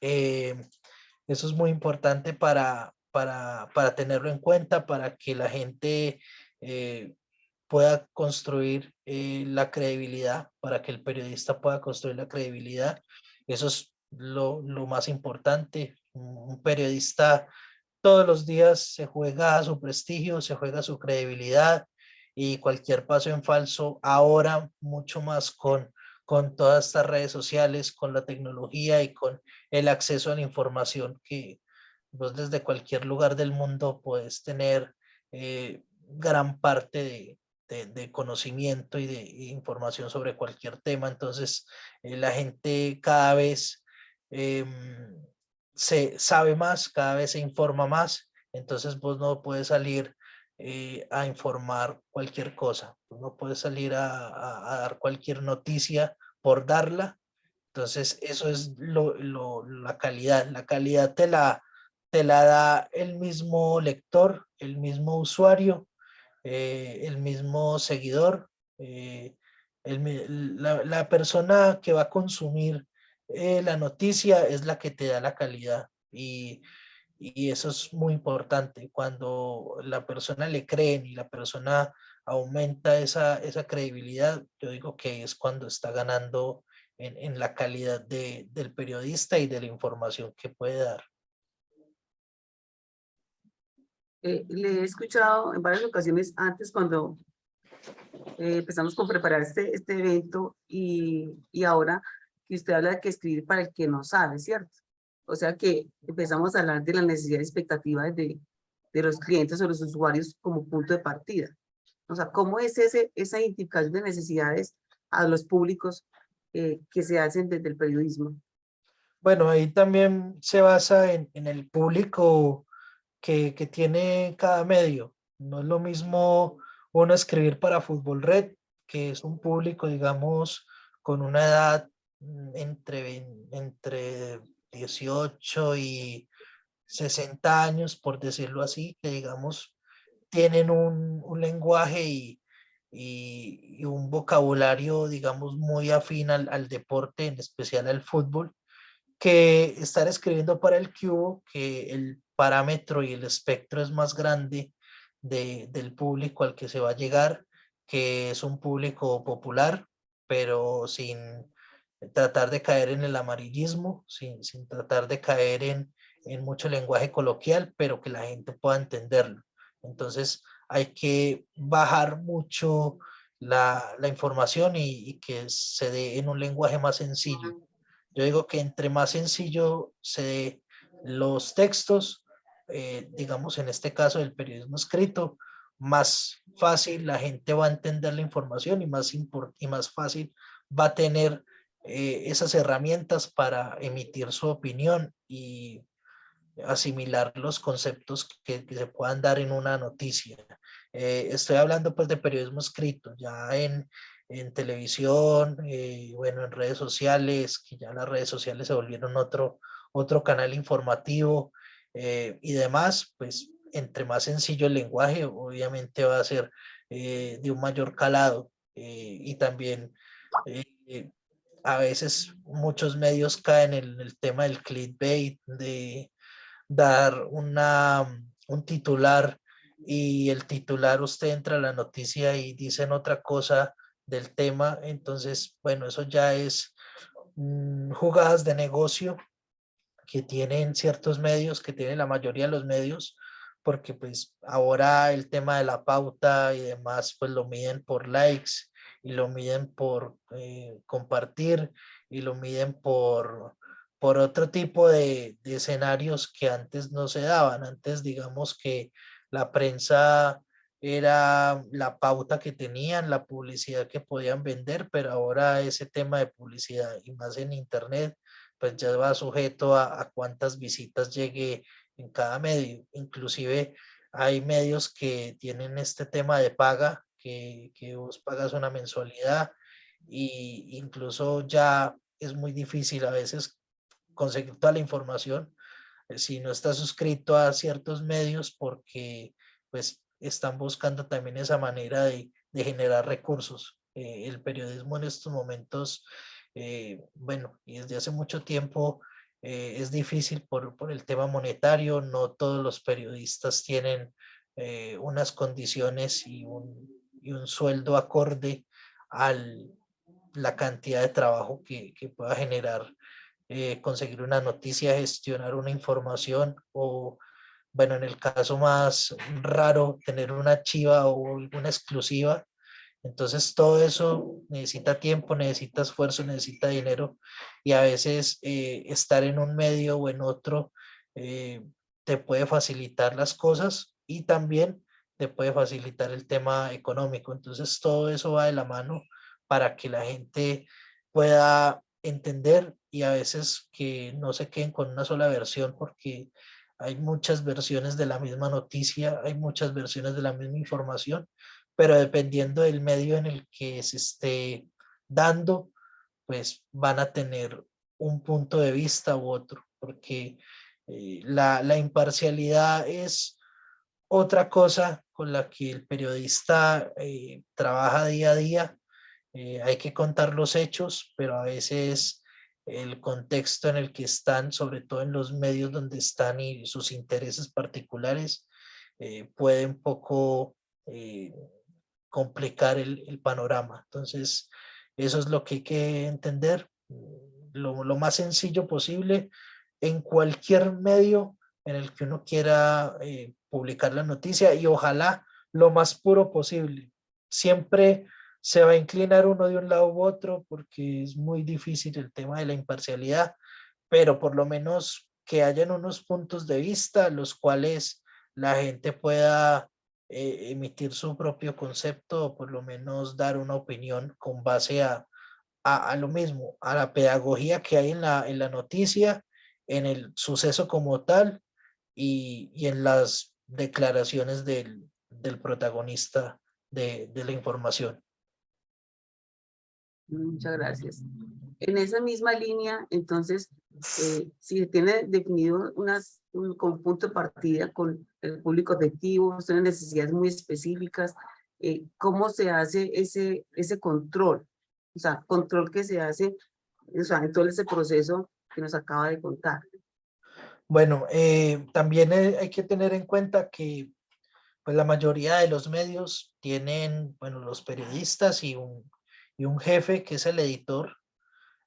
Eh, Eso es muy importante para tenerlo en cuenta, para que la gente pueda construir la credibilidad, para que el periodista pueda construir la credibilidad. Eso es lo más importante. Un periodista todos los días se juega su prestigio, se juega su credibilidad y cualquier paso en falso, ahora mucho más con todas estas redes sociales, con la tecnología y con el acceso a la información que vos desde cualquier lugar del mundo puedes tener gran parte de conocimiento y de información sobre cualquier tema. Entonces, la gente cada vez se sabe más, cada vez se informa más, entonces vos no puedes salir a informar cualquier cosa, vos no puedes salir a dar cualquier noticia por darla. Entonces eso es la calidad te la da el mismo lector, el mismo usuario, el mismo seguidor, eh, la persona que va a consumir la noticia es la que te da la calidad y eso es muy importante. Cuando la persona le creen y la persona aumenta esa credibilidad, yo digo que es cuando está ganando en la calidad del periodista y de la información que puede dar. Le he escuchado en varias ocasiones antes cuando empezamos con preparar este evento y ahora que usted habla de que escribir para el que no sabe, ¿cierto? O sea que empezamos a hablar de la necesidad y expectativas de los clientes o los usuarios como punto de partida. O sea, ¿cómo es esa identificación de necesidades a los públicos que se hacen desde el periodismo? Bueno, ahí también se basa en el público que tiene cada medio. No es lo mismo uno escribir para Fútbol Red, que es un público, digamos, con una edad entre 18 y 60 años, por decirlo así, que digamos, tienen un lenguaje y un vocabulario, digamos, muy afín al deporte, en especial al fútbol, que estar escribiendo para el cubo, que el parámetro y el espectro es más grande del público al que se va a llegar, que es un público popular, pero sin tratar de caer en el amarillismo, sin tratar de caer en mucho lenguaje coloquial, pero que la gente pueda entenderlo. Entonces hay que bajar mucho la información y que se dé en un lenguaje más sencillo. Yo digo que entre más sencillo se dé los textos, digamos en este caso del periodismo escrito, más fácil la gente va a entender la información y más fácil va a tener esas herramientas para emitir su opinión y asimilar los conceptos que se puedan dar en una noticia. Estoy hablando pues de periodismo escrito, ya en televisión, bueno, en redes sociales, que ya las redes sociales se volvieron otro canal informativo y demás, pues entre más sencillo el lenguaje, obviamente va a ser de un mayor calado y también a veces muchos medios caen en el tema del clickbait, de dar un titular y el titular usted entra a la noticia y dicen otra cosa del tema, entonces, bueno, eso ya es jugadas de negocio que tienen ciertos medios, que tienen la mayoría de los medios, porque pues ahora el tema de la pauta y demás, pues lo miden por likes y lo miden por compartir y lo miden por otro tipo de escenarios que antes no se daban. Antes digamos que la prensa era la pauta que tenían, la publicidad que podían vender, pero ahora ese tema de publicidad y más en internet pues ya va sujeto a cuántas visitas llegue en cada medio. Inclusive hay medios que tienen este tema de paga, que vos pagas una mensualidad y incluso ya es muy difícil a veces conseguir toda la información si no estás suscrito a ciertos medios porque pues están buscando también esa manera de generar recursos. El periodismo en estos momentos, bueno, y desde hace mucho tiempo es difícil por el tema monetario, no todos los periodistas tienen unas condiciones y un sueldo acorde a la cantidad de trabajo que pueda generar conseguir una noticia, gestionar una información o, bueno, en el caso más raro, tener una chiva o alguna exclusiva. Entonces todo eso necesita tiempo, necesita esfuerzo, necesita dinero y a veces estar en un medio o en otro eh, te puede facilitar las cosas y también te puede facilitar el tema económico. Entonces todo eso va de la mano para que la gente pueda entender y a veces que no se queden con una sola versión porque hay muchas versiones de la misma noticia, hay muchas versiones de la misma información, pero dependiendo del medio en el que se esté dando, pues van a tener un punto de vista u otro, porque la imparcialidad es otra cosa con la que el periodista trabaja día a día. Hay que contar los hechos, pero a veces el contexto en el que están, sobre todo en los medios donde están y sus intereses particulares, puede un poco complicar el panorama. Entonces, eso es lo que hay que entender, lo más sencillo posible en cualquier medio en el que uno quiera publicar la noticia y ojalá lo más puro posible. Siempre se va a inclinar uno de un lado u otro porque es muy difícil el tema de la imparcialidad, pero por lo menos que hayan unos puntos de vista los cuales la gente pueda emitir su propio concepto o por lo menos dar una opinión con base a lo mismo, a la pedagogía que hay en la noticia, en el suceso como tal y en las declaraciones del protagonista de la información. Muchas gracias. En esa misma línea, entonces, si se tiene definido un punto de partida con el público objetivo, son necesidades muy específicas, ¿cómo se hace ese control? O sea, control que se hace, o sea, en todo ese proceso que nos acaba de contar. Bueno, también hay que tener en cuenta que pues la mayoría de los medios tienen, bueno, los periodistas y un jefe que es el editor.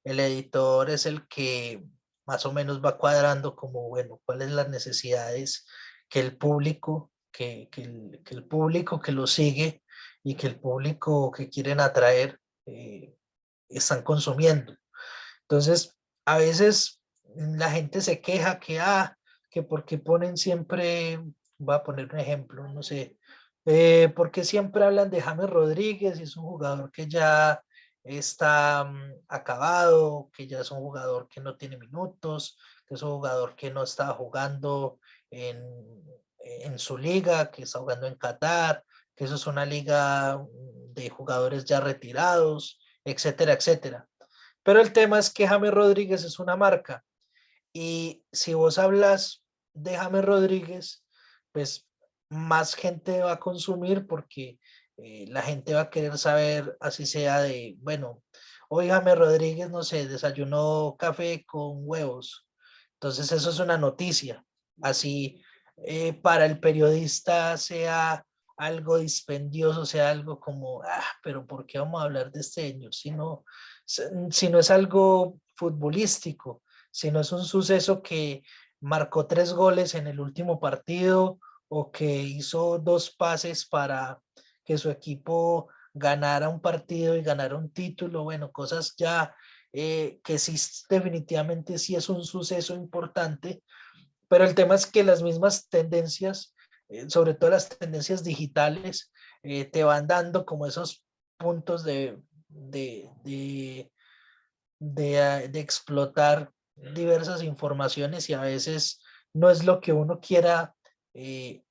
El editor es el que más o menos va cuadrando como, bueno, cuáles las necesidades que el público, que el público que lo sigue y que el público que quieren atraer están consumiendo. Entonces, a veces la gente se queja que porque ponen siempre, voy a poner un ejemplo, no sé, porque siempre hablan de James Rodríguez y es un jugador que ya está acabado, que ya es un jugador que no tiene minutos, que es un jugador que no está jugando en, en su liga, que está jugando en Qatar, que eso es una liga de jugadores ya retirados, etcétera, etcétera. Pero el tema es que James Rodríguez es una marca y si vos hablas de James Rodríguez, pues más gente va a consumir porque la gente va a querer saber, así sea de, bueno, hoy James Rodríguez, no sé, desayunó café con huevos. Entonces eso es una noticia. Así para el periodista sea algo dispendioso, sea algo como, pero ¿por qué vamos a hablar de este señor? Si no es algo futbolístico, si no es un suceso que marcó 3 goles en el último partido o que hizo 2 pases para que su equipo ganara un partido y ganara un título, bueno, cosas ya que sí definitivamente sí es un suceso importante, pero el tema es que las mismas tendencias, sobre todo las tendencias digitales, te van dando como esos puntos de explotar diversas informaciones y a veces no es lo que uno quiera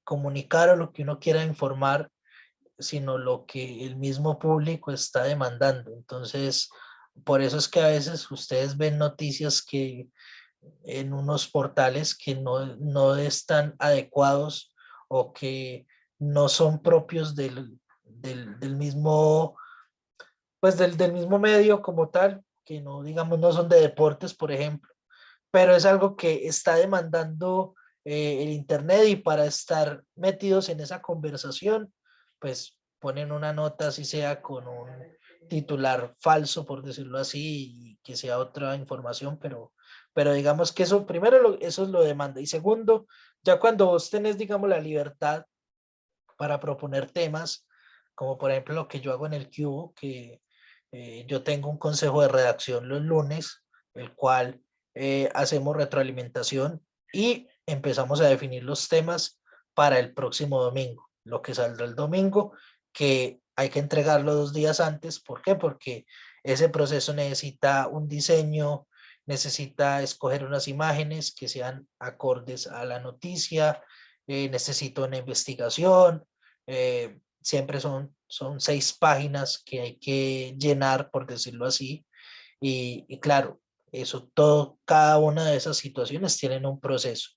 comunicar o lo que uno quiera informar, sino lo que el mismo público está demandando. Entonces, por eso es que a veces ustedes ven noticias que en unos portales que no están adecuados o que no son propios del mismo, pues del mismo medio como tal, que no, digamos, no son de deportes, por ejemplo. pero es algo que está demandando el Internet, y para estar metidos en esa conversación, pues ponen una nota, así sea con un titular falso, por decirlo así, y que sea otra información, pero digamos que eso, primero, eso lo demanda. Y segundo, ya cuando vos tenés, digamos, la libertad para proponer temas, como por ejemplo lo que yo hago en el Cubo, que yo tengo un consejo de redacción los lunes, el cual hacemos retroalimentación y empezamos a definir los temas para el próximo domingo, lo que saldrá el domingo, que hay que entregarlo 2 días antes. ¿Por qué? Porque ese proceso necesita un diseño, necesita escoger unas imágenes que sean acordes a la noticia, necesito una investigación, siempre son 6 páginas que hay que llenar, por decirlo así, y claro, eso todo, cada una de esas situaciones tienen un proceso.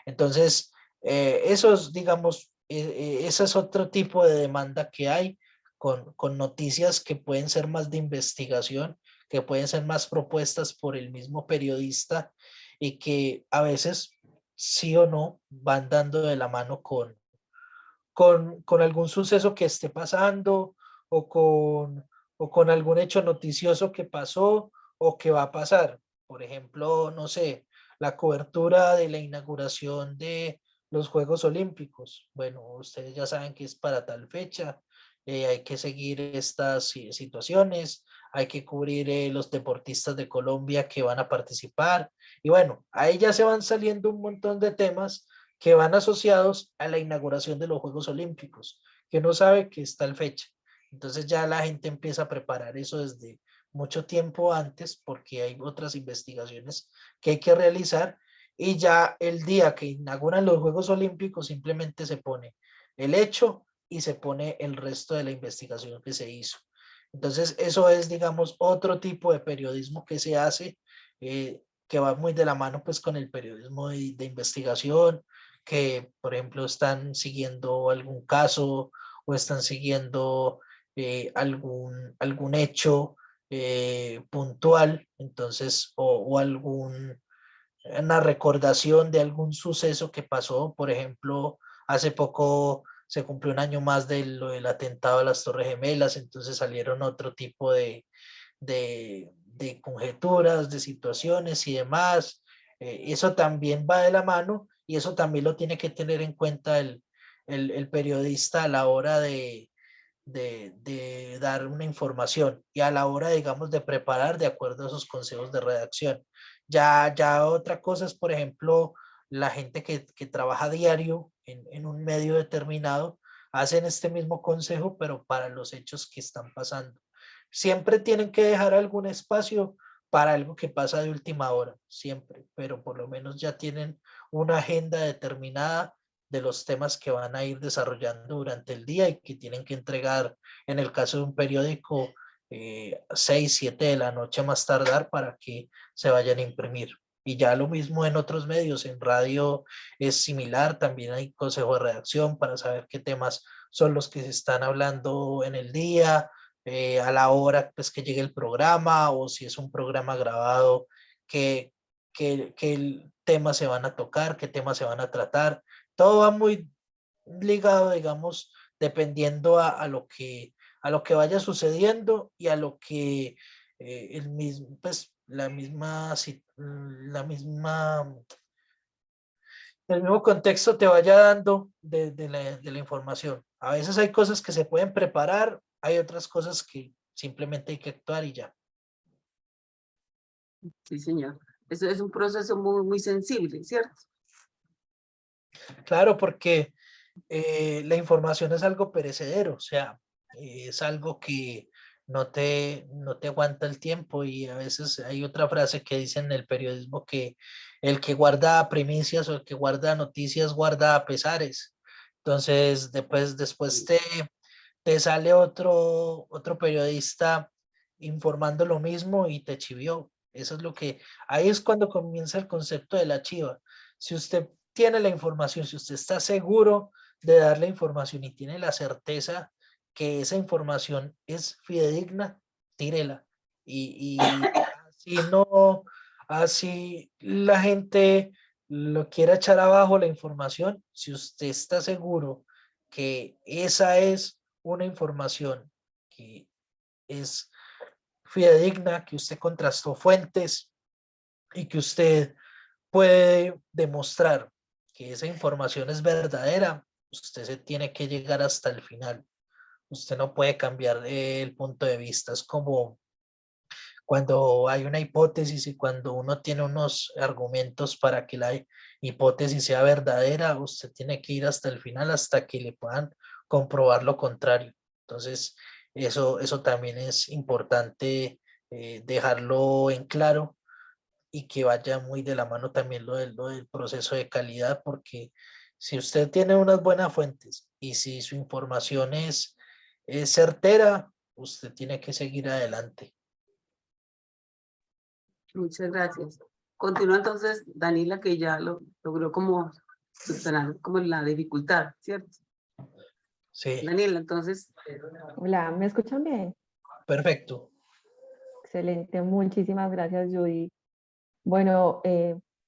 Entonces, eso es, digamos, ese es otro tipo de demanda que hay con noticias que pueden ser más de investigación, que pueden ser más propuestas por el mismo periodista, y que a veces sí o no van dando de la mano con algún suceso que esté pasando, o con algún hecho noticioso que pasó o que va a pasar. Por ejemplo, no sé, la cobertura de la inauguración de los Juegos Olímpicos. Bueno, ustedes ya saben que es para tal fecha, hay que seguir estas situaciones, hay que cubrir los deportistas de Colombia que van a participar. Y bueno, ahí ya se van saliendo un montón de temas que van asociados a la inauguración de los Juegos Olímpicos, que no sabe que está el fecha. Entonces ya la gente empieza a preparar eso desde mucho tiempo antes, porque hay otras investigaciones que hay que realizar, y ya el día que inauguran los Juegos Olímpicos simplemente se pone el hecho y se pone el resto de la investigación que se hizo. Entonces eso es, digamos, otro tipo de periodismo que se hace, que va muy de la mano pues con el periodismo de investigación, que, por ejemplo, están siguiendo algún caso o están siguiendo algún hecho puntual, entonces, o una recordación de algún suceso que pasó. Por ejemplo, hace poco se cumplió un año más del atentado a las Torres Gemelas, entonces salieron otro tipo de conjeturas, de situaciones y demás. Eso también va de la mano, y eso también lo tiene que tener en cuenta el periodista a la hora de dar una información, y a la hora, digamos, de preparar de acuerdo a esos consejos de redacción. Ya otra cosa es, por ejemplo, la gente que trabaja diario en un medio determinado, hacen este mismo consejo, pero para los hechos que están pasando. Siempre tienen que dejar algún espacio para algo que pasa de última hora, siempre, pero por lo menos ya tienen una agenda determinada de los temas que van a ir desarrollando durante el día, y que tienen que entregar, en el caso de un periódico, 6, 7 de la noche más tardar, para que se vayan a imprimir. Y ya lo mismo en otros medios, en radio es similar, también hay consejo de redacción para saber qué temas son los que se están hablando en el día, a la hora pues que llegue el programa, o si es un programa grabado, qué, qué temas se van a tocar, qué temas se van a tratar. Todo va muy ligado, digamos, dependiendo a lo que vaya sucediendo, y a lo que el mismo, pues, el mismo contexto te vaya dando de la información. A veces hay cosas que se pueden preparar, hay otras cosas que simplemente hay que actuar y ya. Sí, señor. Eso es un proceso muy, muy sensible, ¿cierto? Claro, porque la información es algo perecedero, o sea, es algo que no te aguanta el tiempo. Y a veces hay otra frase que dice en el periodismo, que el que guarda primicias o el que guarda noticias guarda pesares. Entonces, después te sale otro periodista informando lo mismo y te chivió. Eso es ahí es cuando comienza el concepto de la chiva. Si usted tiene la información, si usted está seguro de dar la información y tiene la certeza que esa información es fidedigna, tírela. Y así no, Así la gente lo quiera echar abajo la información, si usted está seguro que esa es una información que es fidedigna, que usted contrastó fuentes y que usted puede demostrar que esa información es verdadera, usted se tiene que llegar hasta el final. Usted no puede cambiar el punto de vista. Es como cuando hay una hipótesis y cuando uno tiene unos argumentos para que la hipótesis sea verdadera, usted tiene que ir hasta el final hasta que le puedan comprobar lo contrario. Entonces, eso también es importante dejarlo en claro y que vaya muy de la mano también lo del proceso de calidad, porque si usted tiene unas buenas fuentes y si su información es certera, usted tiene que seguir adelante. Muchas gracias. Continúa entonces Daniela, que ya lo logró como subsanar como la dificultad, ¿cierto? Sí, Daniela, entonces, Hola, ¿me escuchan bien? perfecto. Excelente, muchísimas gracias, Judy. Bueno,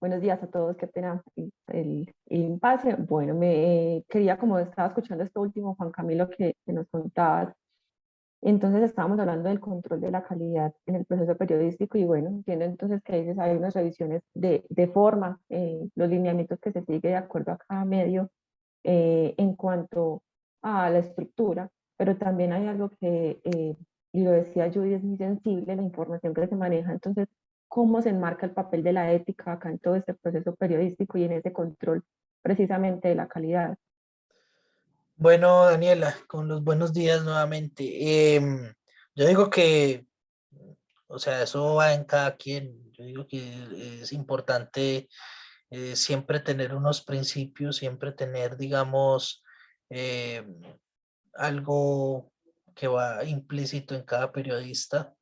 buenos días a todos, qué pena el impasse. Bueno, quería, como estaba escuchando esto último, Juan Camilo, que nos contabas, entonces estábamos hablando del control de la calidad en el proceso periodístico y bueno, entiendo entonces que dices hay unas revisiones de forma, los lineamientos que se sigue de acuerdo a cada medio en cuanto a la estructura, pero también hay algo y lo decía Judy, es muy sensible la información que se maneja, entonces, ¿cómo se enmarca el papel de la ética acá en todo este proceso periodístico y en ese control precisamente de la calidad? Bueno, Daniela, con los buenos días nuevamente. Yo digo que, o sea, eso va en cada quien. Yo digo que es importante siempre tener unos principios, siempre tener, digamos, eh, algo que va implícito en cada periodista.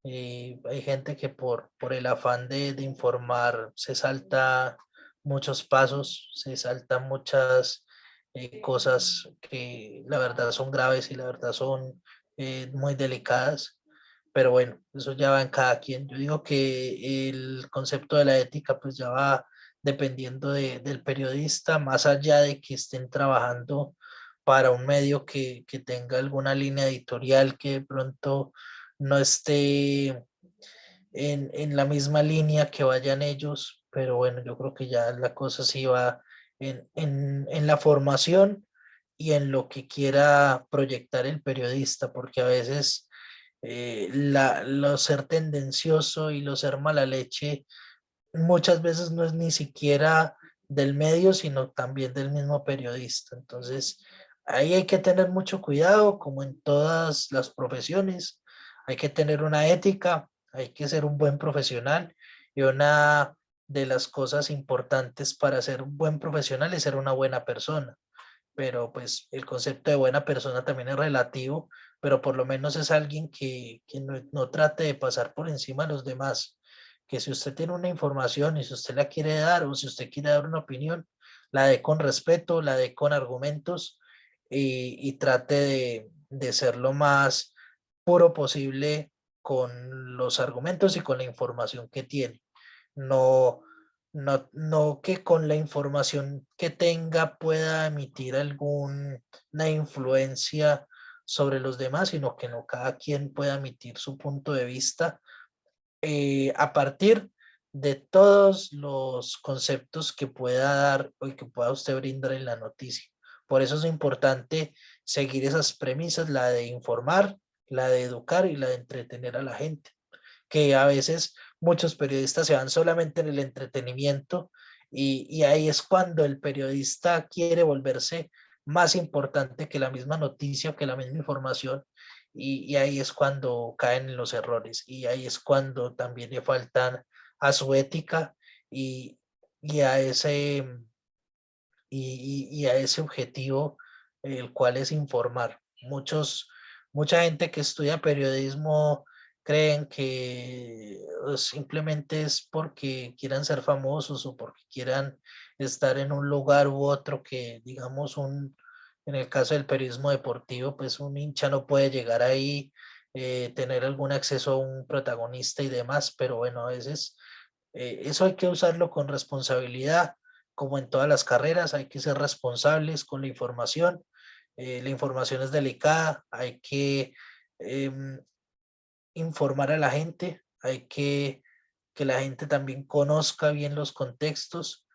Hay gente que por el afán de informar se salta muchos pasos, se salta muchas cosas que la verdad son graves y la verdad son muy delicadas. Pero bueno, eso ya va en cada quien. Yo digo que el concepto de la ética pues ya va dependiendo del periodista, más allá de que estén trabajando para un medio que tenga alguna línea editorial que de pronto no esté en la misma línea que vayan ellos, pero bueno, yo creo que ya la cosa sí va en la formación y en lo que quiera proyectar el periodista, porque a veces lo ser tendencioso y lo ser mala leche muchas veces no es ni siquiera del medio, sino también del mismo periodista. Entonces, ahí hay que tener mucho cuidado, como en todas las profesiones. Hay que tener una ética, hay que ser un buen profesional y una de las cosas importantes para ser un buen profesional es ser una buena persona. Pero pues el concepto de buena persona también es relativo, pero por lo menos es alguien que no trate de pasar por encima de los demás, que si usted tiene una información y si usted la quiere dar o si usted quiere dar una opinión, la dé con respeto, la dé con argumentos y trate de ser lo más puro posible con los argumentos y con la información que tiene. No, no que con la información que tenga pueda emitir alguna influencia sobre los demás, sino que no cada quien pueda emitir su punto de vista a partir de todos los conceptos que pueda dar o que pueda usted brindar en la noticia. Por eso es importante seguir esas premisas, la de informar, la de educar y la de entretener a la gente, que a veces muchos periodistas se van solamente en el entretenimiento y ahí es cuando el periodista quiere volverse más importante que la misma noticia o que la misma información y ahí es cuando caen en los errores y ahí es cuando también le faltan a su ética y, y a ese y a ese objetivo, el cual es informar. Mucha gente que estudia periodismo creen que simplemente es porque quieran ser famosos o porque quieran estar en un lugar u otro que, digamos, en el caso del periodismo deportivo, pues un hincha no puede llegar ahí, tener algún acceso a un protagonista y demás, pero bueno, a veces Eso hay que usarlo con responsabilidad, como en todas las carreras, hay que ser responsables con la información es delicada, hay que em, informar a la gente, hay que la gente también conozca bien los contextos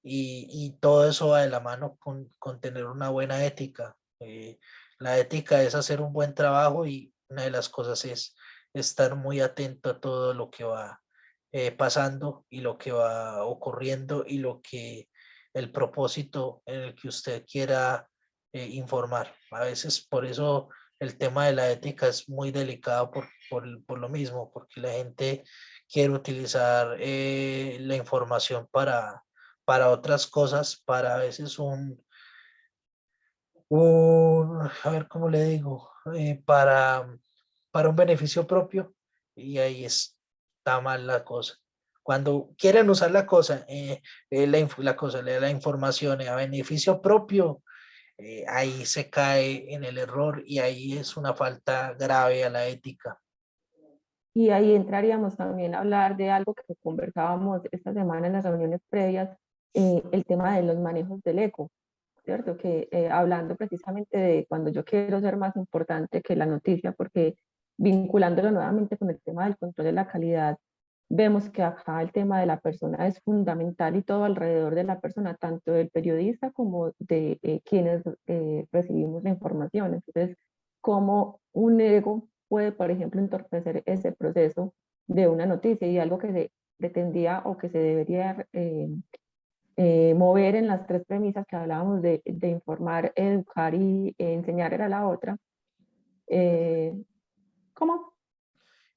y todo eso va de la mano con tener una buena ética. La ética es hacer un buen trabajo y una de las cosas es estar muy atento a todo lo que va pasando y lo que va ocurriendo y lo que el propósito en el que usted quiera informar. A veces por eso el tema de la ética es muy delicado por lo mismo, porque la gente quiere utilizar la información para otras cosas, para a veces a ver cómo le digo, para un beneficio propio y ahí está mal la cosa. Cuando quieren usar la cosa, la información a beneficio propio, ahí se cae en el error y ahí es una falta grave a la ética. Y ahí entraríamos también a hablar de algo que conversábamos esta semana en las reuniones previas, el tema de los manejos del eco, ¿cierto? Que hablando precisamente de cuando yo quiero ser más importante que la noticia, porque vinculándolo nuevamente con el tema del control de la calidad, vemos que acá el tema de la persona es fundamental y todo alrededor de la persona, tanto del periodista como de quienes recibimos la información. Entonces, cómo un ego puede, por ejemplo, entorpecer ese proceso de una noticia y algo que se pretendía o que se debería mover en las tres premisas que hablábamos de informar, educar y enseñar era la otra. ¿Cómo?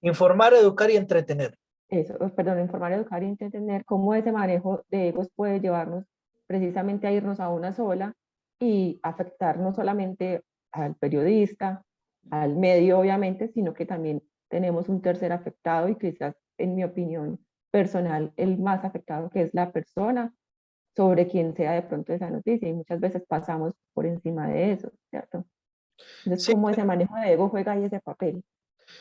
Informar, educar y entretener. Eso, perdón, informar, educar y entender cómo ese manejo de egos puede llevarnos precisamente a irnos a una sola y afectar no solamente al periodista, al medio obviamente, sino que también tenemos un tercer afectado y quizás en mi opinión personal el más afectado que es la persona sobre quien sea de pronto esa noticia y muchas veces pasamos por encima de eso, ¿cierto? Entonces, Sí, cómo ese manejo de ego juega ahí ese papel.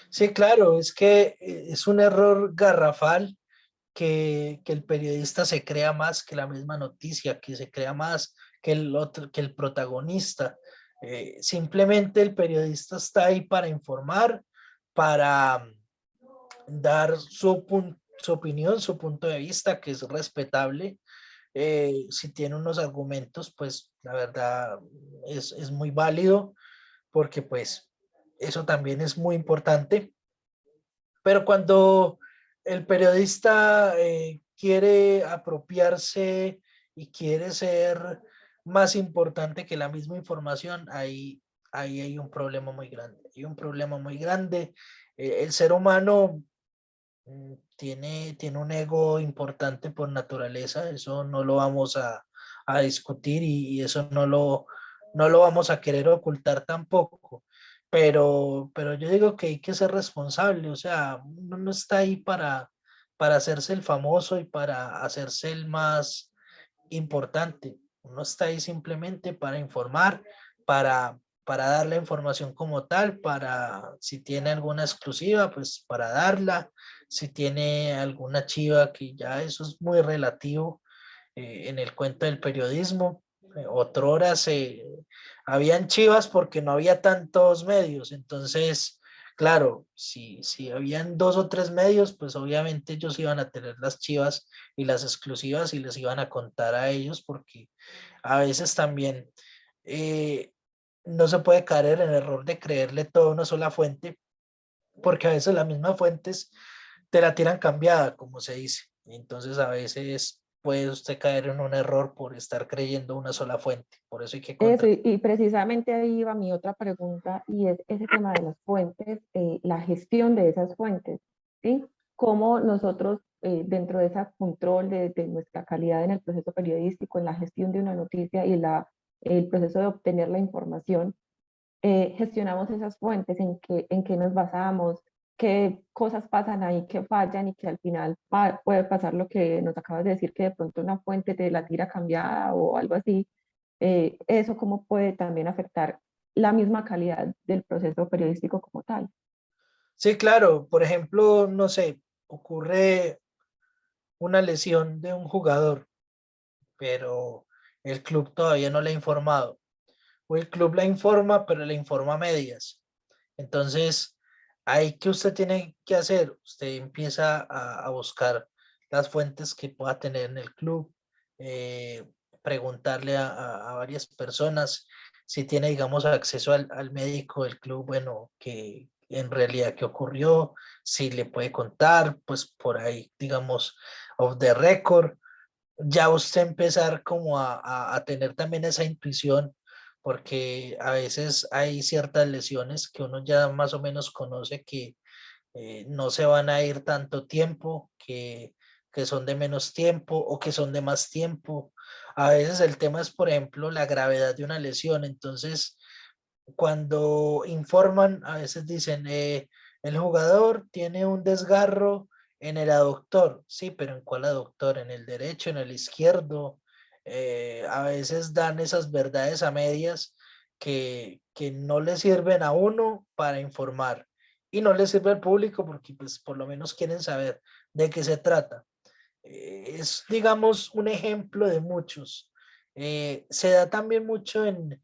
sí, claro, es que es un error garrafal que el periodista se crea más que la misma noticia, que se crea más que el otro, que el protagonista. Simplemente el periodista está ahí para informar, para dar su opinión, su punto de vista, que es respetable. Si tiene unos argumentos, pues la verdad es muy válido, porque pues eso también es muy importante. Pero cuando el periodista quiere apropiarse y quiere ser más importante que la misma información, ahí hay un problema muy grande. Hay un problema muy grande. El ser humano tiene un ego importante por naturaleza, eso no lo vamos a discutir y eso no lo vamos a querer ocultar tampoco. Pero yo digo que hay que ser responsable, o sea, uno no está ahí para hacerse el famoso y para hacerse el más importante. Uno está ahí simplemente para informar, para dar la información como tal, para si tiene alguna exclusiva, pues para darla, si tiene alguna chiva, que ya eso es muy relativo en el cuento del periodismo. Otrora habían chivas porque no había tantos medios, entonces, claro, si habían dos o tres medios, pues obviamente ellos iban a tener las chivas y las exclusivas y les iban a contar a ellos porque a veces también eh, no se puede caer en el error de creerle todo a una sola fuente, porque a veces las mismas fuentes te la tiran cambiada, como se dice. Entonces a veces puede usted caer en un error por estar creyendo una sola fuente. Por eso hay que Eso, contar. y precisamente ahí va mi otra pregunta y es ese tema de las fuentes, la gestión de esas fuentes, ¿sí? Cómo nosotros, dentro de ese control de nuestra calidad en el proceso periodístico, en la gestión de una noticia y el proceso de obtener la información, gestionamos esas fuentes, en qué nos basamos, qué cosas pasan ahí que fallan y que al final puede pasar lo que nos acabas de decir, que de pronto una fuente te la tira cambiada o algo así. Eso cómo puede también afectar la misma calidad del proceso periodístico como tal. Sí, claro. Por ejemplo, no sé, ocurre una lesión de un jugador, pero el club todavía no le ha informado, o el club la informa, pero le informa a medias. Entonces, ahí que usted tiene que hacer, usted empieza a buscar las fuentes que pueda tener en el club, eh, preguntarle a varias personas si tiene, digamos, acceso al médico del club, bueno, que en realidad qué ocurrió, si le puede contar, pues por ahí, digamos, off the record, ya usted empezar como a tener también esa intuición, porque a veces hay ciertas lesiones que uno ya más o menos conoce que no se van a ir tanto tiempo, que son de menos tiempo o que son de más tiempo. A veces el tema es, por ejemplo, la gravedad de una lesión. Entonces, cuando informan, a veces dicen, el jugador tiene un desgarro en el aductor. Sí, pero ¿en cuál aductor? ¿En el derecho, en el izquierdo? A veces dan esas verdades a medias que no le sirven a uno para informar y no le sirve al público porque pues por lo menos quieren saber de qué se trata. Es, digamos, un ejemplo de muchos. Se da también mucho en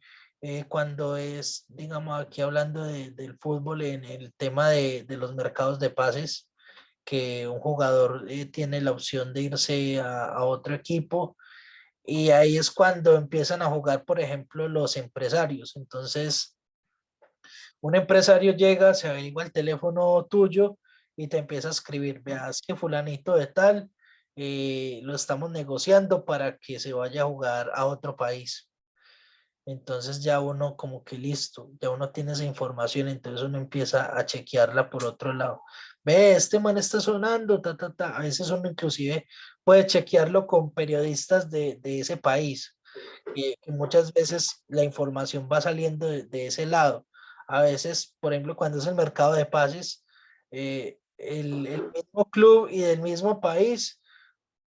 cuando es, digamos, aquí hablando del fútbol, en el tema de los mercados de pases, que un jugador tiene la opción de irse a otro equipo y ahí es cuando empiezan a jugar, por ejemplo, los empresarios. Entonces, un empresario llega, se averigua el teléfono tuyo y te empieza a escribir, veas que fulanito de tal, lo estamos negociando para que se vaya a jugar a otro país. Entonces ya uno como que listo, ya uno tiene esa información, entonces uno empieza a chequearla por otro lado. Ve, este man está sonando, ta, ta, ta. A veces uno inclusive puede chequearlo con periodistas de ese país, que muchas veces la información va saliendo de ese lado. A veces, por ejemplo, cuando es el mercado de pases, el mismo club y del mismo país,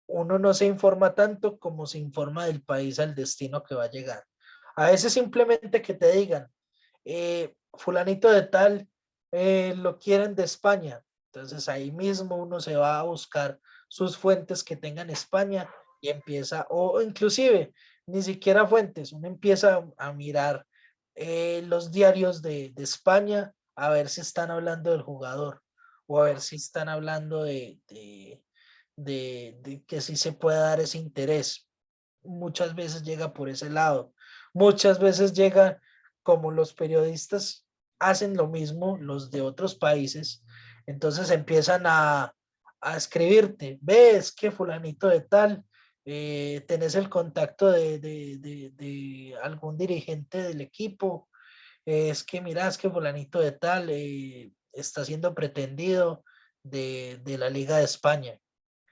uno no se informa tanto como se informa del país al destino que va a llegar. A veces simplemente que te digan, fulanito de tal, lo quieren de España. Entonces ahí mismo uno se va a buscar sus fuentes que tengan España y empieza, o inclusive ni siquiera fuentes, uno empieza a mirar los diarios de España a ver si están hablando del jugador o a ver si están hablando de que sí se pueda dar ese interés. Muchas veces llega por ese lado. Muchas veces llega como los periodistas hacen lo mismo, los de otros países, entonces empiezan a escribirte, ves que fulanito de tal, tenés el contacto de algún dirigente del equipo, es que mirás que fulanito de tal está siendo pretendido de la Liga de España.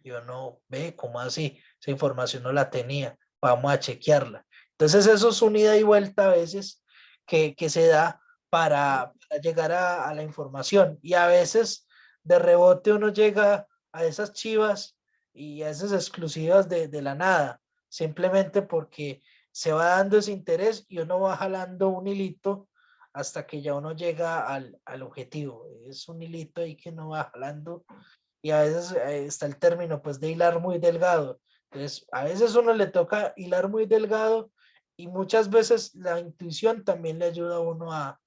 Yo no, ve, ¿cómo así? Esa información no la tenía, vamos a chequearla. Entonces eso es un ida y vuelta a veces que se da para llegar a la información y a veces de rebote uno llega a esas chivas y a esas exclusivas de la nada, simplemente porque se va dando ese interés y uno va jalando un hilito hasta que ya uno llega al objetivo. Es un hilito ahí que uno va jalando y a veces está el término pues de hilar muy delgado. Entonces, a veces uno le toca hilar muy delgado y muchas veces la intuición también le ayuda a uno a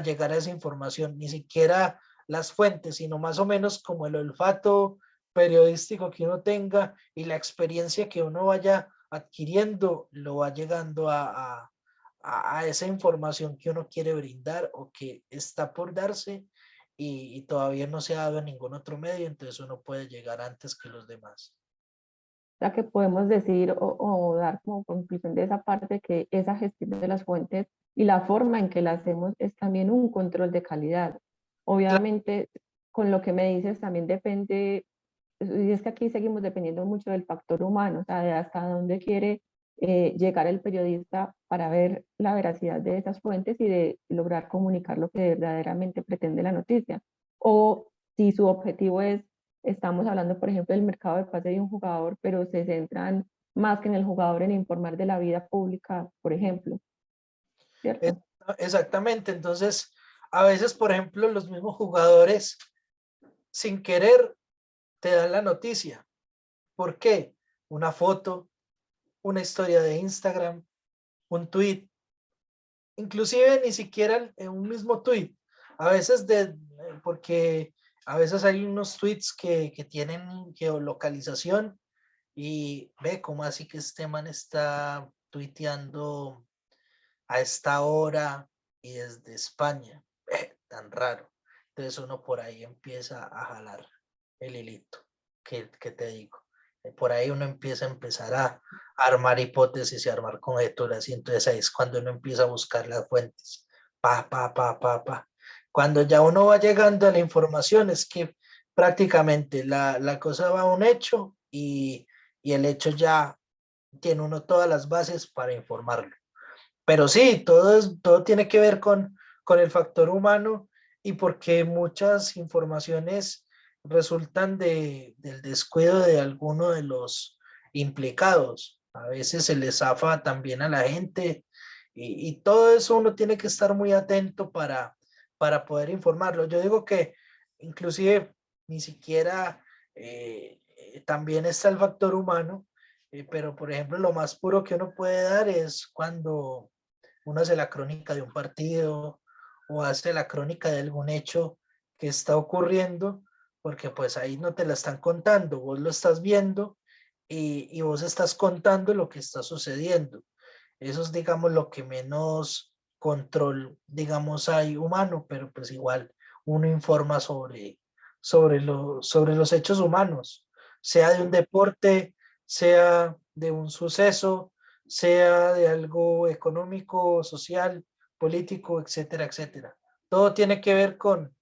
llegar a esa información, ni siquiera las fuentes, sino más o menos como el olfato periodístico que uno tenga y la experiencia que uno vaya adquiriendo, lo va llegando a esa información que uno quiere brindar o que está por darse y todavía no se ha dado en ningún otro medio, entonces uno puede llegar antes que los demás. O sea que podemos decir o dar como conclusión de esa parte que esa gestión de las fuentes y la forma en que la hacemos es también un control de calidad. Claro, Obviamente, con lo que me dices también depende, y es que aquí seguimos dependiendo mucho del factor humano, o sea, de hasta dónde quiere llegar el periodista para ver la veracidad de esas fuentes y de lograr comunicar lo que verdaderamente pretende la noticia. O si su objetivo es, estamos hablando, por ejemplo, del mercado de pase de un jugador, pero se centran más que en el jugador en informar de la vida pública, por ejemplo, es- ¿cierto? exactamente. Entonces, a veces, por ejemplo, los mismos jugadores sin querer te dan la noticia. ¿Por qué? Una foto, una historia de Instagram, un tweet, inclusive ni siquiera en un mismo tweet. A veces porque a veces hay unos tweets que tienen geolocalización y ve cómo así que este man está tuiteando a esta hora y desde España. Tan raro. Entonces uno por ahí empieza a jalar el hilito que te digo. Por ahí uno empezar a armar hipótesis y armar conjeturas y entonces ahí es cuando uno empieza a buscar las fuentes. Pa. Cuando ya uno va llegando a la información es que prácticamente la cosa va a un hecho y el hecho ya tiene uno todas las bases para informarlo. Pero sí, todo tiene que ver con el factor humano y porque muchas informaciones resultan del descuido de alguno de los implicados. A veces se les zafa también a la gente y todo eso uno tiene que estar muy atento para poder informarlo. Yo digo que inclusive ni siquiera también está el factor humano, pero por ejemplo lo más puro que uno puede dar es cuando uno hace la crónica de un partido o hace la crónica de algún hecho que está ocurriendo, porque pues ahí no te la están contando, vos lo estás viendo y vos estás contando lo que está sucediendo. Eso es, digamos, lo que menos control, digamos, hay humano, pero pues igual uno informa sobre los hechos humanos, sea de un deporte, sea de un suceso, sea de algo económico, social, político, etcétera, etcétera. Todo tiene que ver con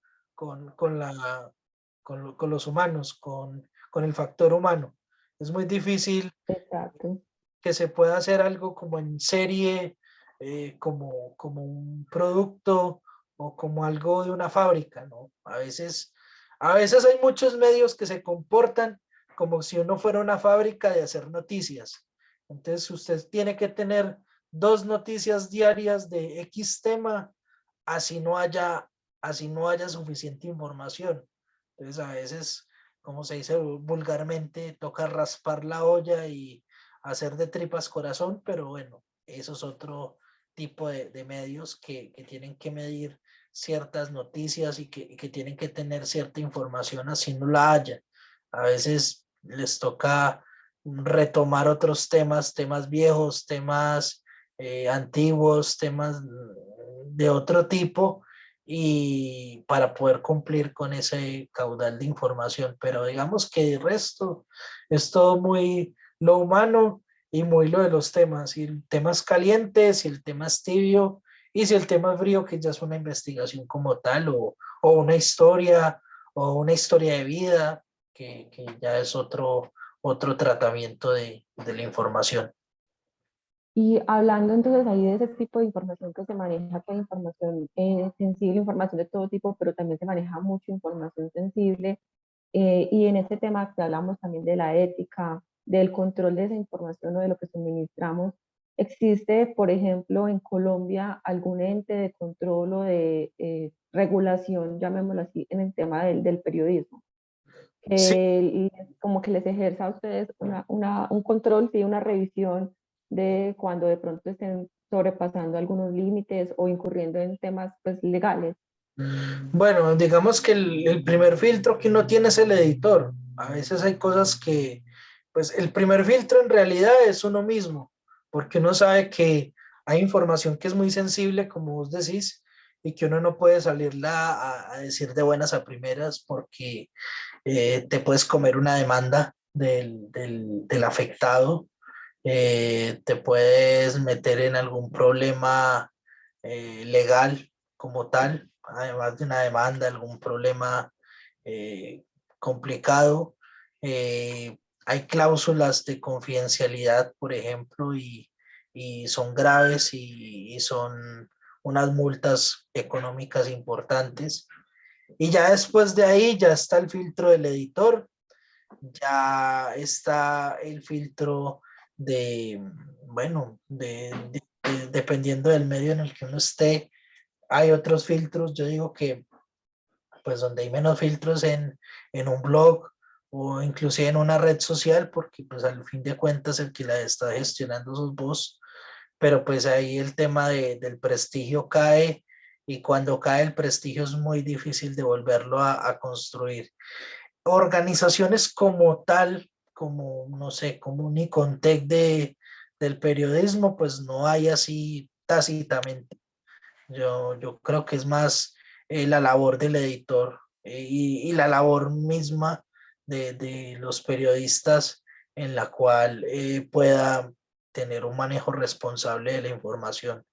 los humanos, con el factor humano. Es muy difícil Exacto. que se pueda hacer algo como en serie, como un producto o como algo de una fábrica, ¿no? A veces hay muchos medios que se comportan como si uno fuera una fábrica de hacer noticias. Entonces usted tiene que tener 2 noticias diarias de X tema, así no haya, así no haya suficiente información. Entonces a veces, como se dice vulgarmente, toca raspar la olla y hacer de tripas corazón, pero bueno, eso es otro tipo de medios que tienen que medir ciertas noticias y que tienen que tener cierta información así no la haya. A veces les toca retomar otros temas viejos, temas antiguos, temas de otro tipo y para poder cumplir con ese caudal de información. Pero digamos que el resto es todo muy lo humano y muy lo de los temas. Si el tema es caliente, si el tema es tibio y si el tema es frío, que ya es una investigación como tal o una historia de vida, que ya es otro tratamiento de la información. Y hablando entonces ahí de ese tipo de información que se maneja, que hay información sensible, información de todo tipo, pero también se maneja mucha información sensible. Y en este tema que hablamos también de la ética, del control de esa información o de lo que suministramos, ¿existe, por ejemplo, en Colombia algún ente de control o de regulación, llamémoslo así, en el tema del periodismo? Sí, Como que les ejerza a ustedes un control, sí, una revisión de cuando de pronto estén sobrepasando algunos límites o incurriendo en temas pues legales. bueno, digamos que el primer filtro que uno tiene es el editor. A veces hay cosas que, pues el primer filtro en realidad es uno mismo, porque uno sabe que hay información que es muy sensible, como vos decís, y que uno no puede salirla a decir de buenas a primeras porque te puedes comer una demanda del afectado, te puedes meter en algún problema legal como tal, además de una demanda, algún problema eh, complicado. Hay cláusulas de confidencialidad, por ejemplo, y son graves y son unas multas económicas importantes. Y ya después de ahí ya está el filtro del editor, ya está el filtro de, bueno, dependiendo del medio en el que uno esté, hay otros filtros. Yo digo que pues donde hay menos filtros en un blog o inclusive en una red social, porque pues al fin de cuentas el que la está gestionando sos vos, pero pues ahí el tema del prestigio cae y cuando cae el prestigio es muy difícil de volverlo a construir. Organizaciones como tal, como, no sé, como un Icontec del periodismo, pues no hay así tácitamente. Yo creo que es más la labor del editor y la labor misma de los periodistas en la cual pueda tener un manejo responsable de la información,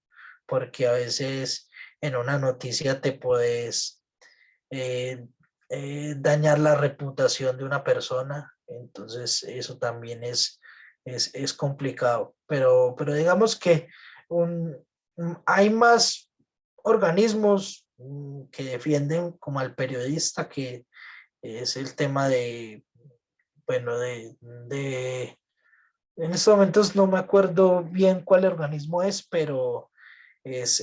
porque a veces en una noticia te puedes eh, dañar la reputación de una persona, entonces eso también es complicado, pero digamos que hay más organismos que defienden como al periodista, que es el tema de, bueno, en estos momentos no me acuerdo bien cuál organismo es, pero es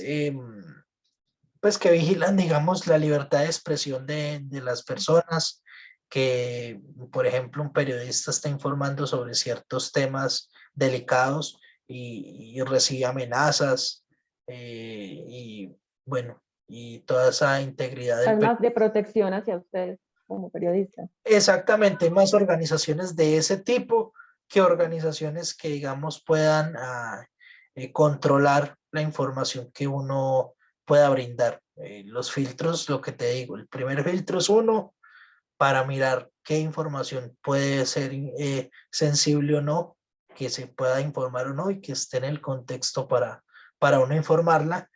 pues que vigilan, digamos, la libertad de expresión de las personas, que, por ejemplo, un periodista está informando sobre ciertos temas delicados y recibe amenazas y, bueno, y toda esa integridad del Además periodista. de protección hacia ustedes como periodistas. Exactamente, más organizaciones de ese tipo que organizaciones que, digamos, puedan controlar la información que uno pueda brindar. Los filtros, lo que te digo, el primer filtro es uno para mirar qué información puede ser sensible o no, que se pueda informar o no y que esté en el contexto para uno informarla.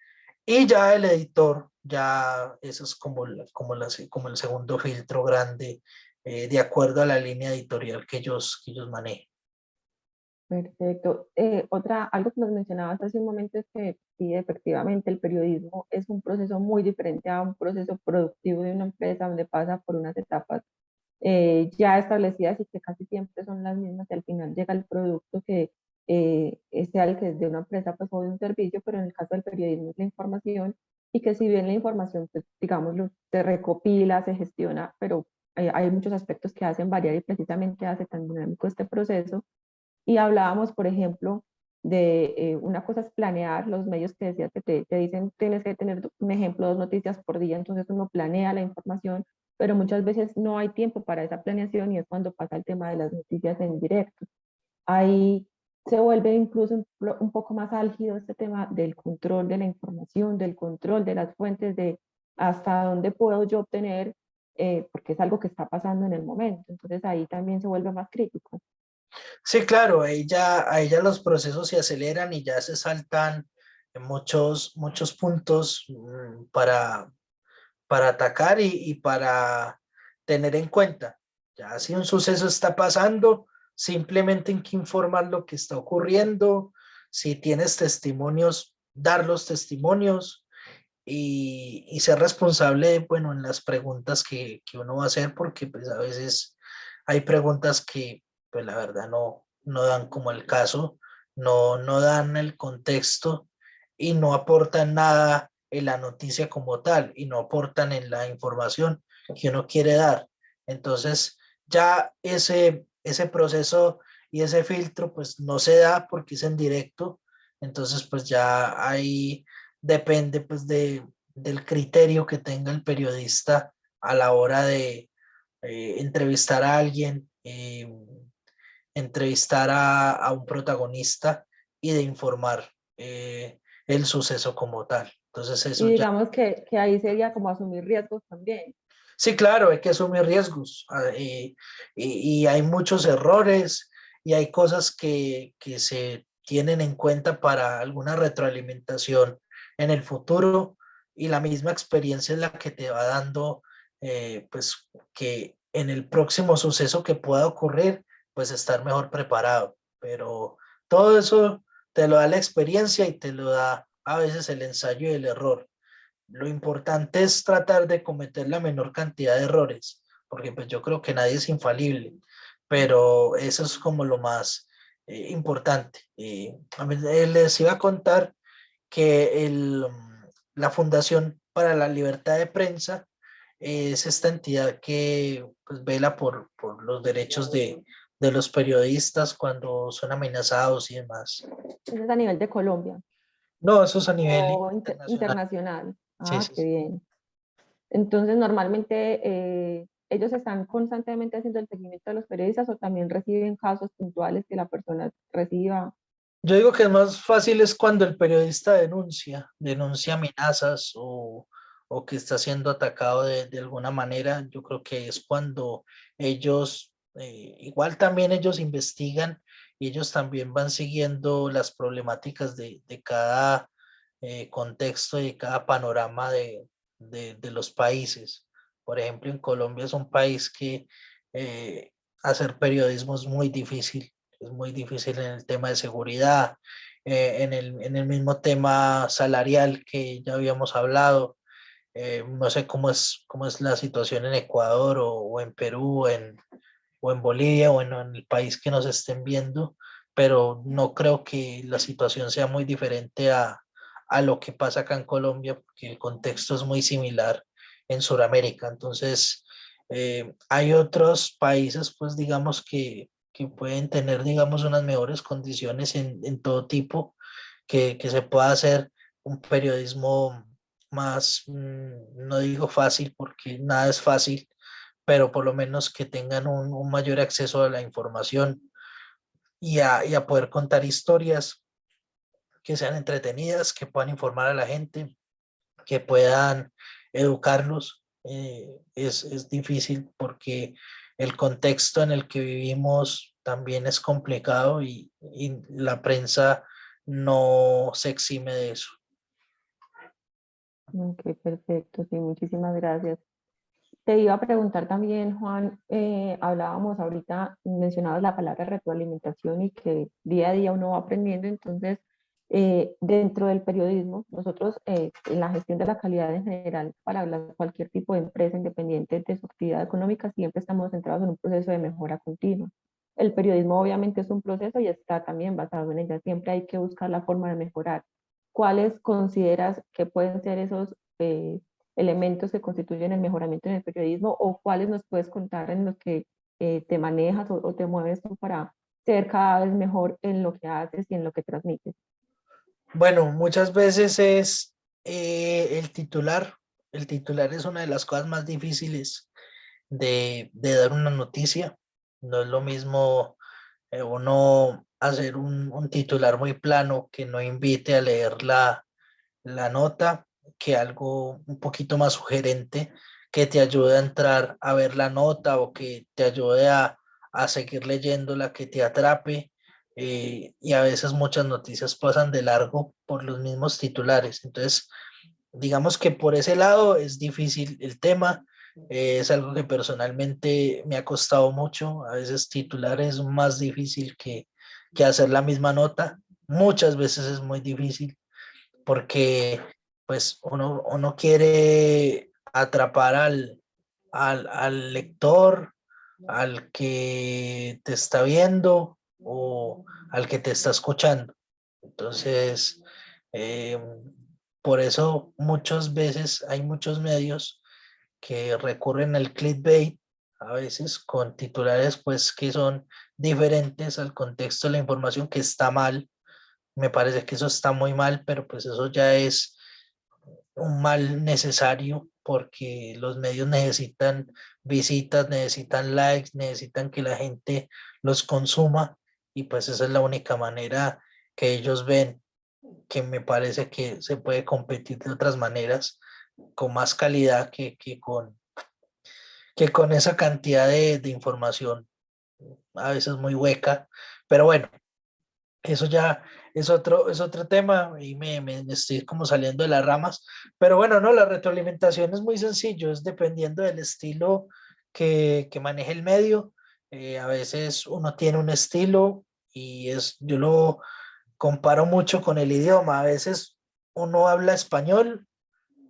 Y ya el editor, ya eso es como el segundo filtro grande, de acuerdo a la línea editorial que ellos manejen. Perfecto. Algo que nos mencionabas hace un momento es que sí, efectivamente, el periodismo es un proceso muy diferente a un proceso productivo de una empresa donde pasa por unas etapas ya establecidas y que casi siempre son las mismas y al final llega el producto que sea el que es de una empresa pues, o de un servicio, pero en el caso del periodismo es la información y que si bien la información, pues, digamos, se recopila, se gestiona, pero hay muchos aspectos que hacen variar y precisamente hace tan dinámico este proceso. Y hablábamos, por ejemplo, de una cosa es planear los medios que decías que te dicen tienes que tener un ejemplo, 2 noticias por día, entonces uno planea la información, pero muchas veces no hay tiempo para esa planeación y es cuando pasa el tema de las noticias en directo. Ahí se vuelve incluso un poco más álgido este tema del control de la información, del control de las fuentes, de hasta dónde puedo yo obtener, porque es algo que está pasando en el momento. Entonces ahí también se vuelve más crítico. Sí, claro, ahí ya los procesos se aceleran y ya se saltan en muchos puntos para atacar y para tener en cuenta. Ya si un suceso está pasando, simplemente hay que informar lo que está ocurriendo. Si tienes testimonios, dar los testimonios y ser responsable, bueno, en las preguntas que uno va a hacer, porque pues a veces hay preguntas que pues la verdad no dan como el caso, no dan el contexto y no aportan nada en la noticia como tal y no aportan en la información que uno quiere dar. Entonces ya ese proceso y ese filtro pues no se da porque es en directo, entonces pues ya ahí depende pues del criterio que tenga el periodista a la hora de entrevistar a alguien, entrevistar a un protagonista y de informar el suceso como tal. Entonces Y eso ya. digamos que ahí sería como asumir riesgos también. Sí, claro, hay que asumir riesgos y hay muchos errores y hay cosas que se tienen en cuenta para alguna retroalimentación en el futuro y la misma experiencia es la que te va dando, pues que en el próximo suceso que pueda ocurrir, pues estar mejor preparado. Pero todo eso te lo da la experiencia y te lo da a veces el ensayo y el error. Lo importante es tratar de cometer la menor cantidad de errores, porque pues yo creo que nadie es infalible, pero eso es como lo más importante. Les iba a contar que la Fundación para la Libertad de Prensa es esta entidad que pues, vela por los derechos de los periodistas cuando son amenazados y demás. Eso es a nivel de Colombia No, eso es a nivel o internacional. internacional. Sí, Ah, sí, qué sí. bien. Entonces, normalmente ellos están constantemente haciendo el seguimiento de los periodistas o también reciben casos puntuales que la persona reciba. Yo digo que es más fácil es cuando el periodista denuncia amenazas o que está siendo atacado de alguna manera. Yo creo que es cuando ellos, igual también ellos investigan y ellos también van siguiendo las problemáticas de cada contexto y de cada panorama de los países. Por ejemplo, en Colombia es un país que hacer periodismo es muy difícil en el tema de seguridad, en el mismo tema salarial que ya habíamos hablado. No sé cómo es la situación en Ecuador o en Perú o en Bolivia o en el país que nos estén viendo, pero no creo que la situación sea muy diferente a lo que pasa acá en Colombia, porque el contexto es muy similar en Sudamérica. Entonces, hay otros países, pues digamos que pueden tener, digamos, unas mejores condiciones en todo tipo, que se pueda hacer un periodismo más, no digo fácil, porque nada es fácil, pero por lo menos que tengan un mayor acceso a la información y a poder contar historias que sean entretenidas, que puedan informar a la gente, que puedan educarlos. Es difícil porque el contexto en el que vivimos también es complicado y la prensa no se exime de eso. Ok, perfecto, sí, muchísimas gracias. Te iba a preguntar también, Juan, hablábamos ahorita, mencionabas la palabra retroalimentación y que día a día uno va aprendiendo, entonces, dentro del periodismo, nosotros en la gestión de la calidad en general, para cualquier tipo de empresa independiente de su actividad económica, siempre estamos centrados en un proceso de mejora continua. El periodismo obviamente es un proceso y está también basado en ella, siempre hay que buscar la forma de mejorar. ¿Cuáles consideras que pueden ser esos elementos que constituyen el mejoramiento en el periodismo o cuáles nos puedes contar en los que te manejas o te mueves tú para ser cada vez mejor en lo que haces y en lo que transmites? Bueno, muchas veces es el titular. El titular es una de las cosas más difíciles de dar una noticia. No es lo mismo uno hacer un titular muy plano que no invite a leer la nota, que algo un poquito más sugerente que te ayude a entrar a ver la nota o que te ayude a seguir leyéndola, que te atrape. Y a veces muchas noticias pasan de largo por los mismos titulares. Entonces, digamos que por ese lado es difícil el tema. Es algo que personalmente me ha costado mucho. A veces titular es más difícil que hacer la misma nota. Muchas veces es muy difícil porque pues uno quiere atrapar al lector, al que te está viendo o al que te está escuchando. Entonces, eh, por eso muchas veces hay muchos medios que recurren al clickbait, a veces con titulares pues que son diferentes al contexto de la información, que está mal. Me parece que eso está muy mal, pero pues eso ya es un mal necesario porque los medios necesitan visitas, necesitan likes, necesitan que la gente los consuma y pues esa es la única manera que ellos ven, que me parece que se puede competir de otras maneras con más calidad que con esa cantidad de información a veces muy hueca, pero bueno, eso ya es otro tema y me estoy como saliendo de las ramas. Pero bueno, no, la retroalimentación es muy sencillo, es dependiendo del estilo que maneje el medio. A veces uno tiene un estilo y yo lo comparo mucho con el idioma. A veces uno habla español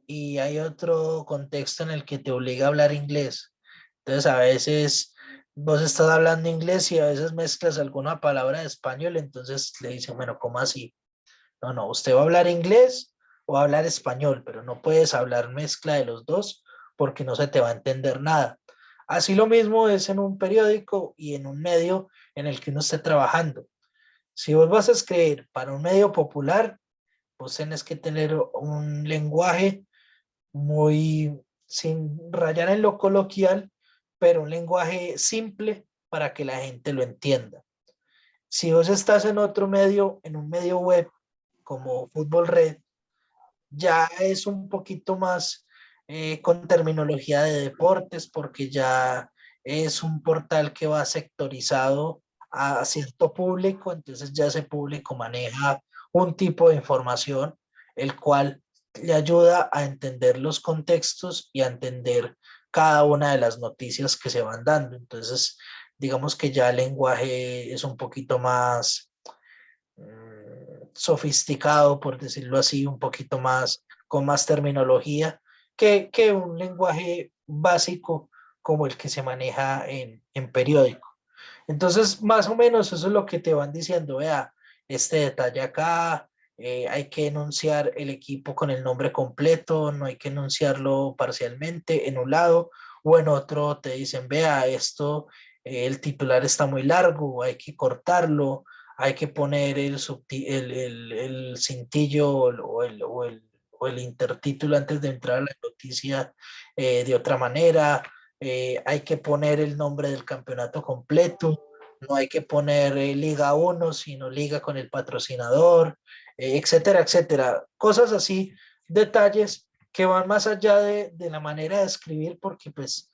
y hay otro contexto en el que te obliga a hablar inglés. Entonces a veces vos estás hablando inglés y a veces mezclas alguna palabra de español, entonces le dicen, bueno, ¿cómo así? No, no, usted va a hablar inglés o va a hablar español, pero no puedes hablar mezcla de los dos porque no se te va a entender nada. Así lo mismo es en un periódico y en un medio en el que uno esté trabajando. Si vos vas a escribir para un medio popular, vos tenés que tener un lenguaje muy, sin rayar en lo coloquial, pero un lenguaje simple para que la gente lo entienda. Si vos estás en otro medio, en un medio web como Fútbol Red, ya es un poquito más con terminología de deportes, porque ya es un portal que va sectorizado a cierto público, entonces ya ese público maneja un tipo de información, el cual le ayuda a entender los contextos y a entender cada una de las noticias que se van dando. Entonces, digamos que ya el lenguaje es un poquito más sofisticado, por decirlo así, un poquito más, con más terminología, que un lenguaje básico como el que se maneja en periódico. Entonces, más o menos eso es lo que te van diciendo, vea, este detalle acá, hay que enunciar el equipo con el nombre completo, no hay que enunciarlo parcialmente en un lado, o en otro te dicen, vea, esto, el titular está muy largo, hay que cortarlo, hay que poner el cintillo o el intertítulo antes de entrar a la noticia de otra manera, hay que poner el nombre del campeonato completo, no hay que poner Liga 1, sino Liga con el patrocinador, etcétera, etcétera. Cosas así, detalles que van más allá de la manera de escribir, porque pues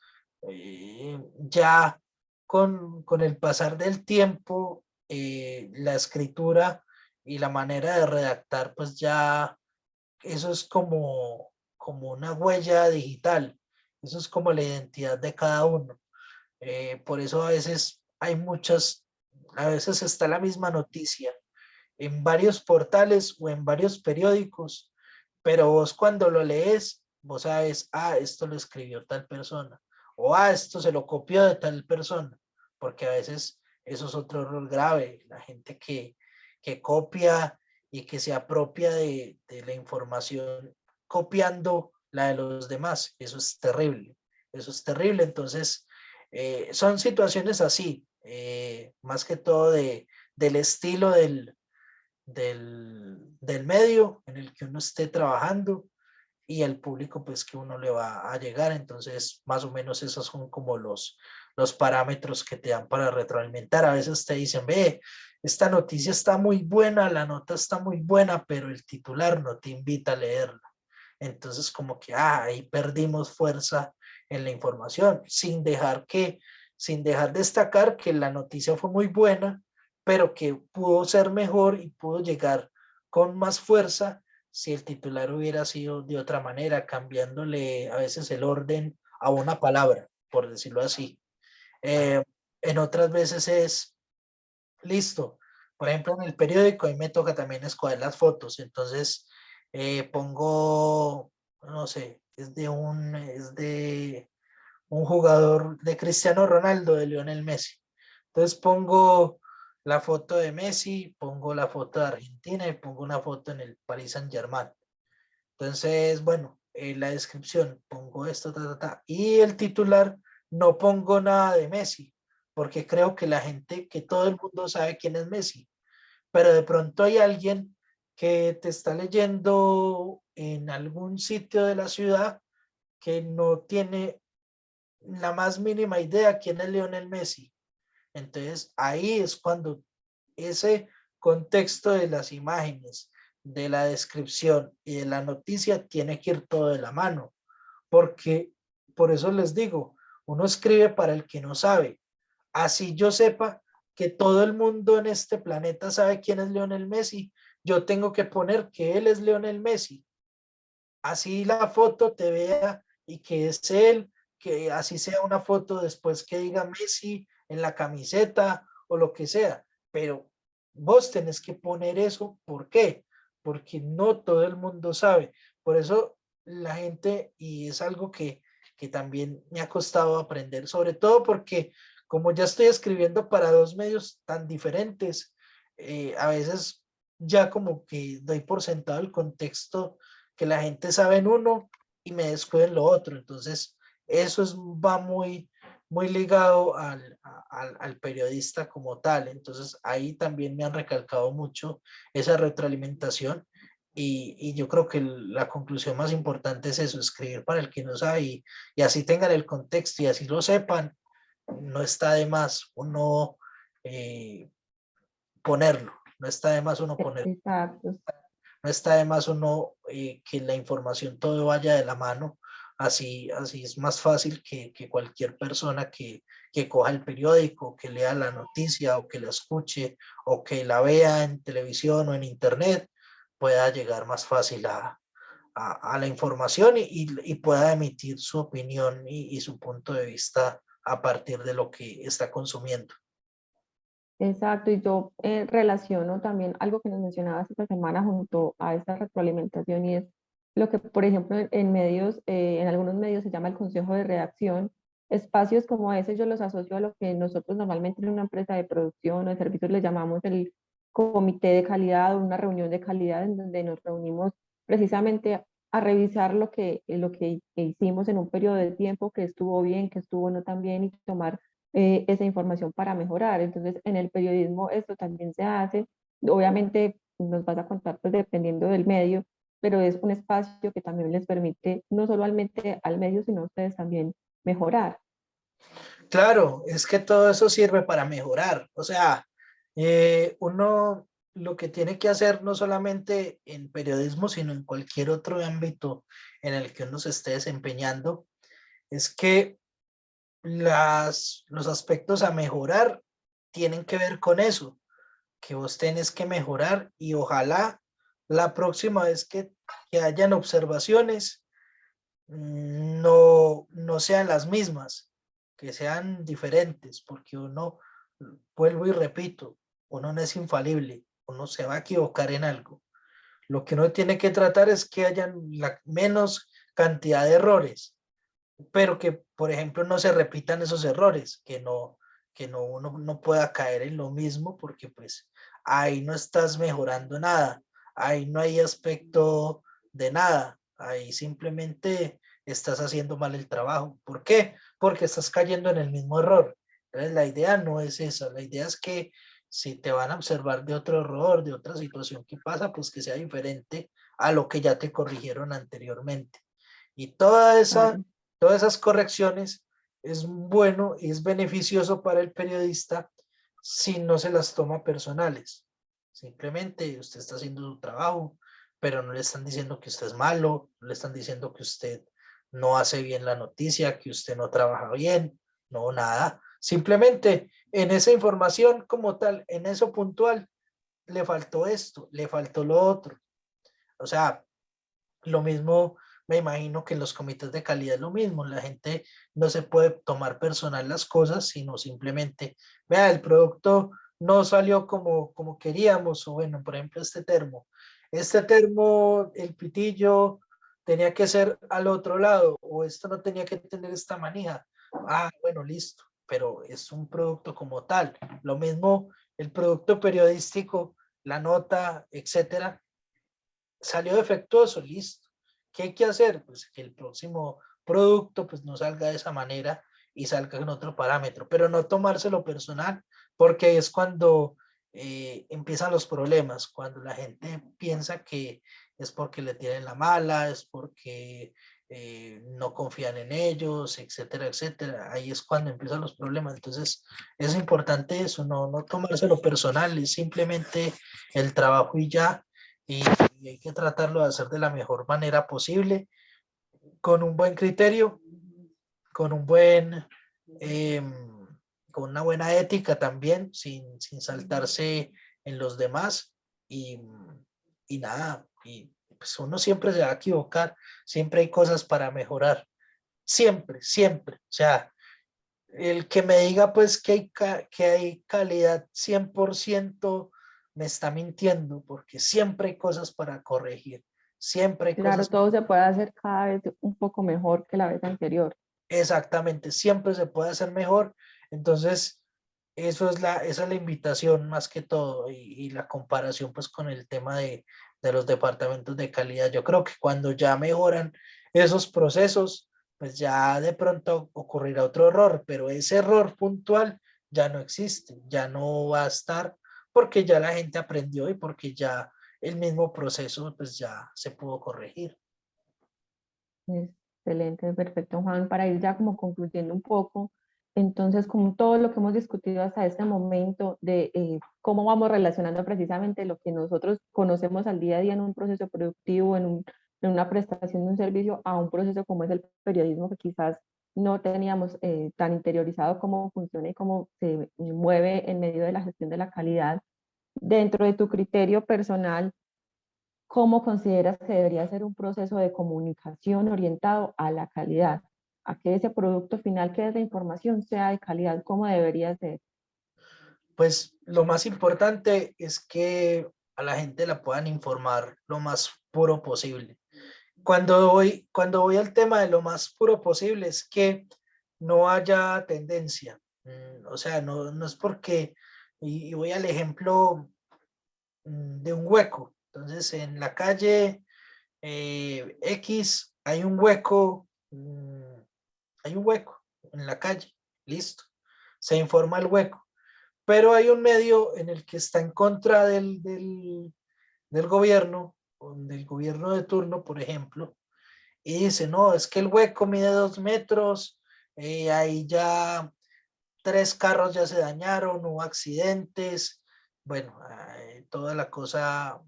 ya con el pasar del tiempo, la escritura y la manera de redactar, pues ya eso es como una huella digital, eso es como la identidad de cada uno. Por eso a veces hay a veces está la misma noticia en varios portales o en varios periódicos, pero vos cuando lo lees, vos sabes, ah, esto lo escribió tal persona, o ah, esto se lo copió de tal persona, porque a veces eso es otro error grave, la gente que copia y que se apropia de la información copiando la de los demás, eso es terrible, entonces son situaciones así, más que todo del estilo del medio en el que uno esté trabajando y el público pues que uno le va a llegar. Entonces, más o menos esos son como los parámetros que te dan para retroalimentar. A veces te dicen, ve, esta noticia está muy buena, la nota está muy buena, pero el titular no te invita a leerla. Entonces, como que ahí perdimos fuerza en la información, sin dejar destacar que la noticia fue muy buena, pero que pudo ser mejor y pudo llegar con más fuerza si el titular hubiera sido de otra manera, cambiándole a veces el orden a una palabra, por decirlo así. Eh, en otras veces es listo. Por ejemplo, en el periódico, a mí me toca también escoger las fotos. Entonces, pongo, no sé, es de un jugador de Cristiano Ronaldo, de Lionel Messi. Entonces pongo la foto de Messi, pongo la foto de Argentina y pongo una foto en el Paris Saint-Germain. Entonces, bueno, en la descripción pongo esto, y el titular no pongo nada de Messi, porque creo que la gente, que todo el mundo sabe quién es Messi, pero de pronto hay alguien que te está leyendo en algún sitio de la ciudad que no tiene la más mínima idea quién es Lionel Messi. Entonces ahí es cuando ese contexto de las imágenes, de la descripción y de la noticia tiene que ir todo de la mano, porque por eso les digo, uno escribe para el que no sabe. Así yo sepa que todo el mundo en este planeta sabe quién es Lionel Messi, yo tengo que poner que él es Lionel Messi. Así la foto te vea y que es él, que así sea una foto después que diga Messi en la camiseta o lo que sea, pero vos tenés que poner eso. ¿Por qué? Porque no todo el mundo sabe. Por eso la gente, y es algo que también me ha costado aprender, sobre todo porque como ya estoy escribiendo para dos medios tan diferentes, a veces ya como que doy por sentado el contexto que la gente sabe en uno y me descuido en lo otro. Entonces, va muy ligado al periodista como tal. Entonces ahí también me han recalcado mucho esa retroalimentación y yo creo que la conclusión más importante es eso, escribir para el que no sabe y así tengan el contexto y así lo sepan, no está de más uno ponerlo, no está de más uno ponerlo. Exacto. No está de más uno que la información todo vaya de la mano. Así es más fácil que cualquier persona que coja el periódico, que lea la noticia o que la escuche o que la vea en televisión o en internet, pueda llegar más fácil a la información y pueda emitir su opinión y su punto de vista a partir de lo que está consumiendo. Exacto, y yo relaciono también algo que nos mencionabas esta semana junto a esta retroalimentación y es lo que, por ejemplo, en medios, en algunos medios se llama el consejo de redacción. Espacios como ese yo los asocio a lo que nosotros normalmente en una empresa de producción o de servicios le llamamos el comité de calidad o una reunión de calidad en donde nos reunimos precisamente a revisar lo que hicimos en un periodo de tiempo, que estuvo bien, que estuvo no tan bien y tomar esa información para mejorar. Entonces, en el periodismo esto también se hace. Obviamente, nos vas a contar pues dependiendo del medio, pero es un espacio que también les permite no solamente al medio, sino a ustedes también mejorar. Claro, es que todo eso sirve para mejorar. O sea, uno lo que tiene que hacer no solamente en periodismo, sino en cualquier otro ámbito en el que uno se esté desempeñando, es que los aspectos a mejorar tienen que ver con eso, que vos tenés que mejorar y ojalá la próxima vez que hayan observaciones no sean las mismas, que sean diferentes, porque uno, vuelvo y repito, uno no es infalible, uno se va a equivocar en algo. Lo que uno tiene que tratar es que hayan la menos cantidad de errores, pero que, por ejemplo, no se repitan esos errores, que uno no pueda caer en lo mismo, porque pues ahí no estás mejorando nada, ahí no hay aspecto de nada, ahí simplemente estás haciendo mal el trabajo. ¿Por qué? Porque estás cayendo en el mismo error. Entonces la idea no es esa, la idea es que si te van a observar de otro error, de otra situación que pasa, pues que sea diferente a lo que ya te corrigieron anteriormente. Y Claro. todas esas correcciones es bueno y es beneficioso para el periodista si no se las toma personales. Simplemente usted está haciendo su trabajo, pero no le están diciendo que usted es malo, no le están diciendo que usted no hace bien la noticia, que usted no trabaja bien, no, nada. Simplemente en esa información como tal, en eso puntual, le faltó esto, le faltó lo otro. O sea, lo mismo, me imagino que en los comités de calidad es lo mismo. La gente no se puede tomar personal las cosas, sino simplemente, vea, el producto no salió como queríamos, o bueno, por ejemplo, este termo, el pitillo tenía que ser al otro lado, o esto no tenía que tener esta manija. Ah, bueno, listo, pero es un producto como tal. Lo mismo el producto periodístico, la nota, etcétera, salió defectuoso, listo. ¿Qué hay que hacer? Pues que el próximo producto pues no salga de esa manera y salga en otro parámetro, pero no tomárselo personal, porque es cuando empiezan los problemas, cuando la gente piensa que es porque le tienen la mala, es porque no confían en ellos, etcétera, etcétera. Ahí es cuando empiezan los problemas. Entonces es importante eso, no tomárselo personal, es simplemente el trabajo y ya, y hay que tratarlo de hacer de la mejor manera posible, con un buen criterio, con un buen, eh, con una buena ética también, sin saltarse en los demás y, y nada, y pues uno siempre se va a equivocar, siempre hay cosas para mejorar, siempre, siempre, o sea, el que me diga pues que hay calidad 100% me está mintiendo, porque siempre hay cosas para corregir, siempre hay Claro, cosas, todo se puede hacer cada vez un poco mejor que la vez anterior. exactamente, siempre se puede hacer mejor. Entonces, esa es la invitación más que todo y la comparación pues con el tema de los departamentos de calidad. Yo creo que cuando ya mejoran esos procesos, pues ya de pronto ocurrirá otro error, pero ese error puntual ya no existe, ya no va a estar porque ya la gente aprendió y porque ya el mismo proceso pues ya se pudo corregir. Excelente, perfecto, Juan. Para ir ya como concluyendo un poco, entonces, como todo lo que hemos discutido hasta este momento de cómo vamos relacionando precisamente lo que nosotros conocemos al día a día en un proceso productivo, en una prestación de un servicio, a un proceso como es el periodismo, que quizás no teníamos tan interiorizado cómo funciona y cómo se mueve en medio de la gestión de la calidad. Dentro de tu criterio personal, ¿cómo consideras que debería ser un proceso de comunicación orientado a la calidad? A que ese producto final, que es la información, sea de calidad, ¿cómo debería ser? Pues lo más importante es que a la gente la puedan informar lo más puro posible. Cuando voy al tema de lo más puro posible es que no haya tendencia. O sea, no es porque, y voy al ejemplo de un hueco. Entonces, en la calle X hay un hueco en la calle, listo. Se informa el hueco, pero hay un medio en el que está en contra del gobierno, o del gobierno de turno, por ejemplo, y dice, no, es que el hueco mide 2 metros, ahí ya 3 carros ya se dañaron, hubo accidentes, bueno, toda la cosa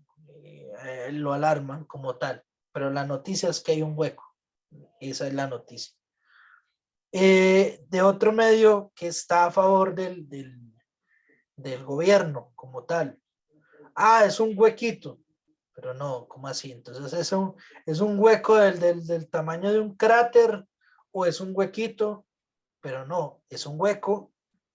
lo alarman como tal, pero la noticia es que hay un hueco, esa es la noticia. De otro medio que está a favor del gobierno como tal, es un huequito, pero no, ¿cómo así? Entonces es un hueco del tamaño de un cráter o es un huequito, pero no, es un hueco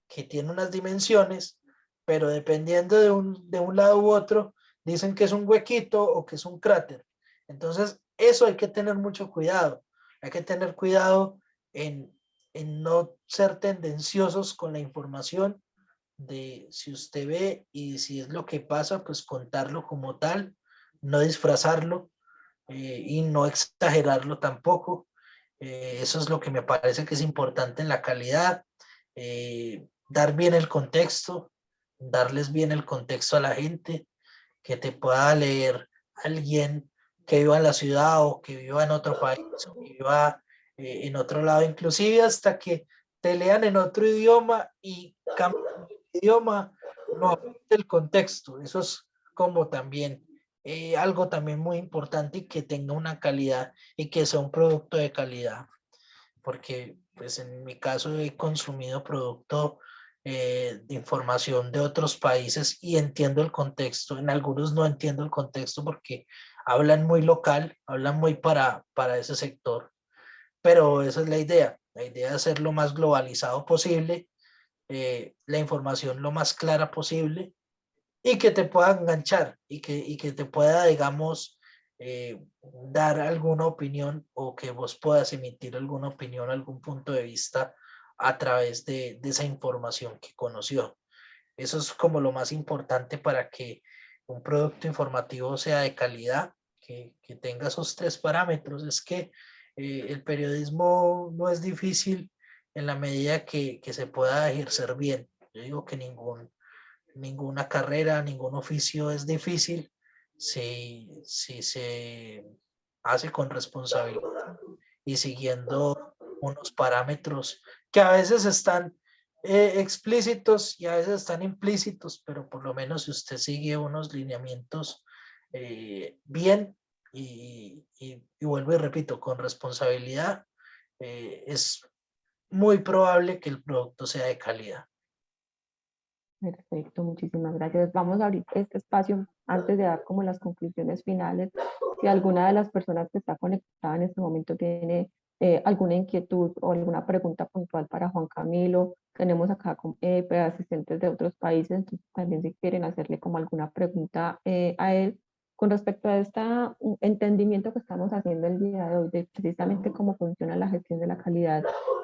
que tiene unas dimensiones, pero dependiendo de un lado u otro, dicen que es un huequito o que es un cráter. Entonces, eso hay que tener mucho cuidado. Hay que tener cuidado en, en no ser tendenciosos con la información de si usted ve y si es lo que pasa, pues contarlo como tal, no disfrazarlo y no exagerarlo tampoco. Eso es lo que me parece que es importante en la calidad. Dar bien el contexto, darles bien el contexto a la gente, que te pueda leer alguien que viva en la ciudad o que viva en otro país o que viva en otro lado, inclusive hasta que te lean en otro idioma y cambien el idioma, no afecte el contexto. Eso es como también algo también muy importante y que tenga una calidad y que sea un producto de calidad, porque pues en mi caso he consumido producto de información de otros países y entiendo el contexto. En algunos no entiendo el contexto porque hablan muy local, hablan muy para ese sector, pero esa es la idea de hacer lo más globalizado posible, la información lo más clara posible y que te pueda enganchar y que te pueda, digamos, dar alguna opinión o que vos puedas emitir alguna opinión, algún punto de vista a través de esa información que conoció. Eso es como lo más importante para que un producto informativo sea de calidad, que tenga esos 3 parámetros. Es que el periodismo no es difícil en la medida que se pueda ejercer bien. Yo digo que ninguna carrera, ningún oficio es difícil si se hace con responsabilidad y siguiendo unos parámetros que a veces están explícitos y a veces están implícitos, pero por lo menos si usted sigue unos lineamientos bien y vuelvo y repito, con responsabilidad, es muy probable que el producto sea de calidad. Perfecto, muchísimas gracias. Vamos a abrir este espacio antes de dar como las conclusiones finales. Si alguna de las personas que está conectada en este momento tiene alguna inquietud o alguna pregunta puntual para Juan Camilo, tenemos acá asistentes de otros países, entonces también si quieren hacerle como alguna pregunta a él con respecto a este entendimiento que estamos haciendo el día de hoy, de precisamente cómo funciona la gestión de la calidad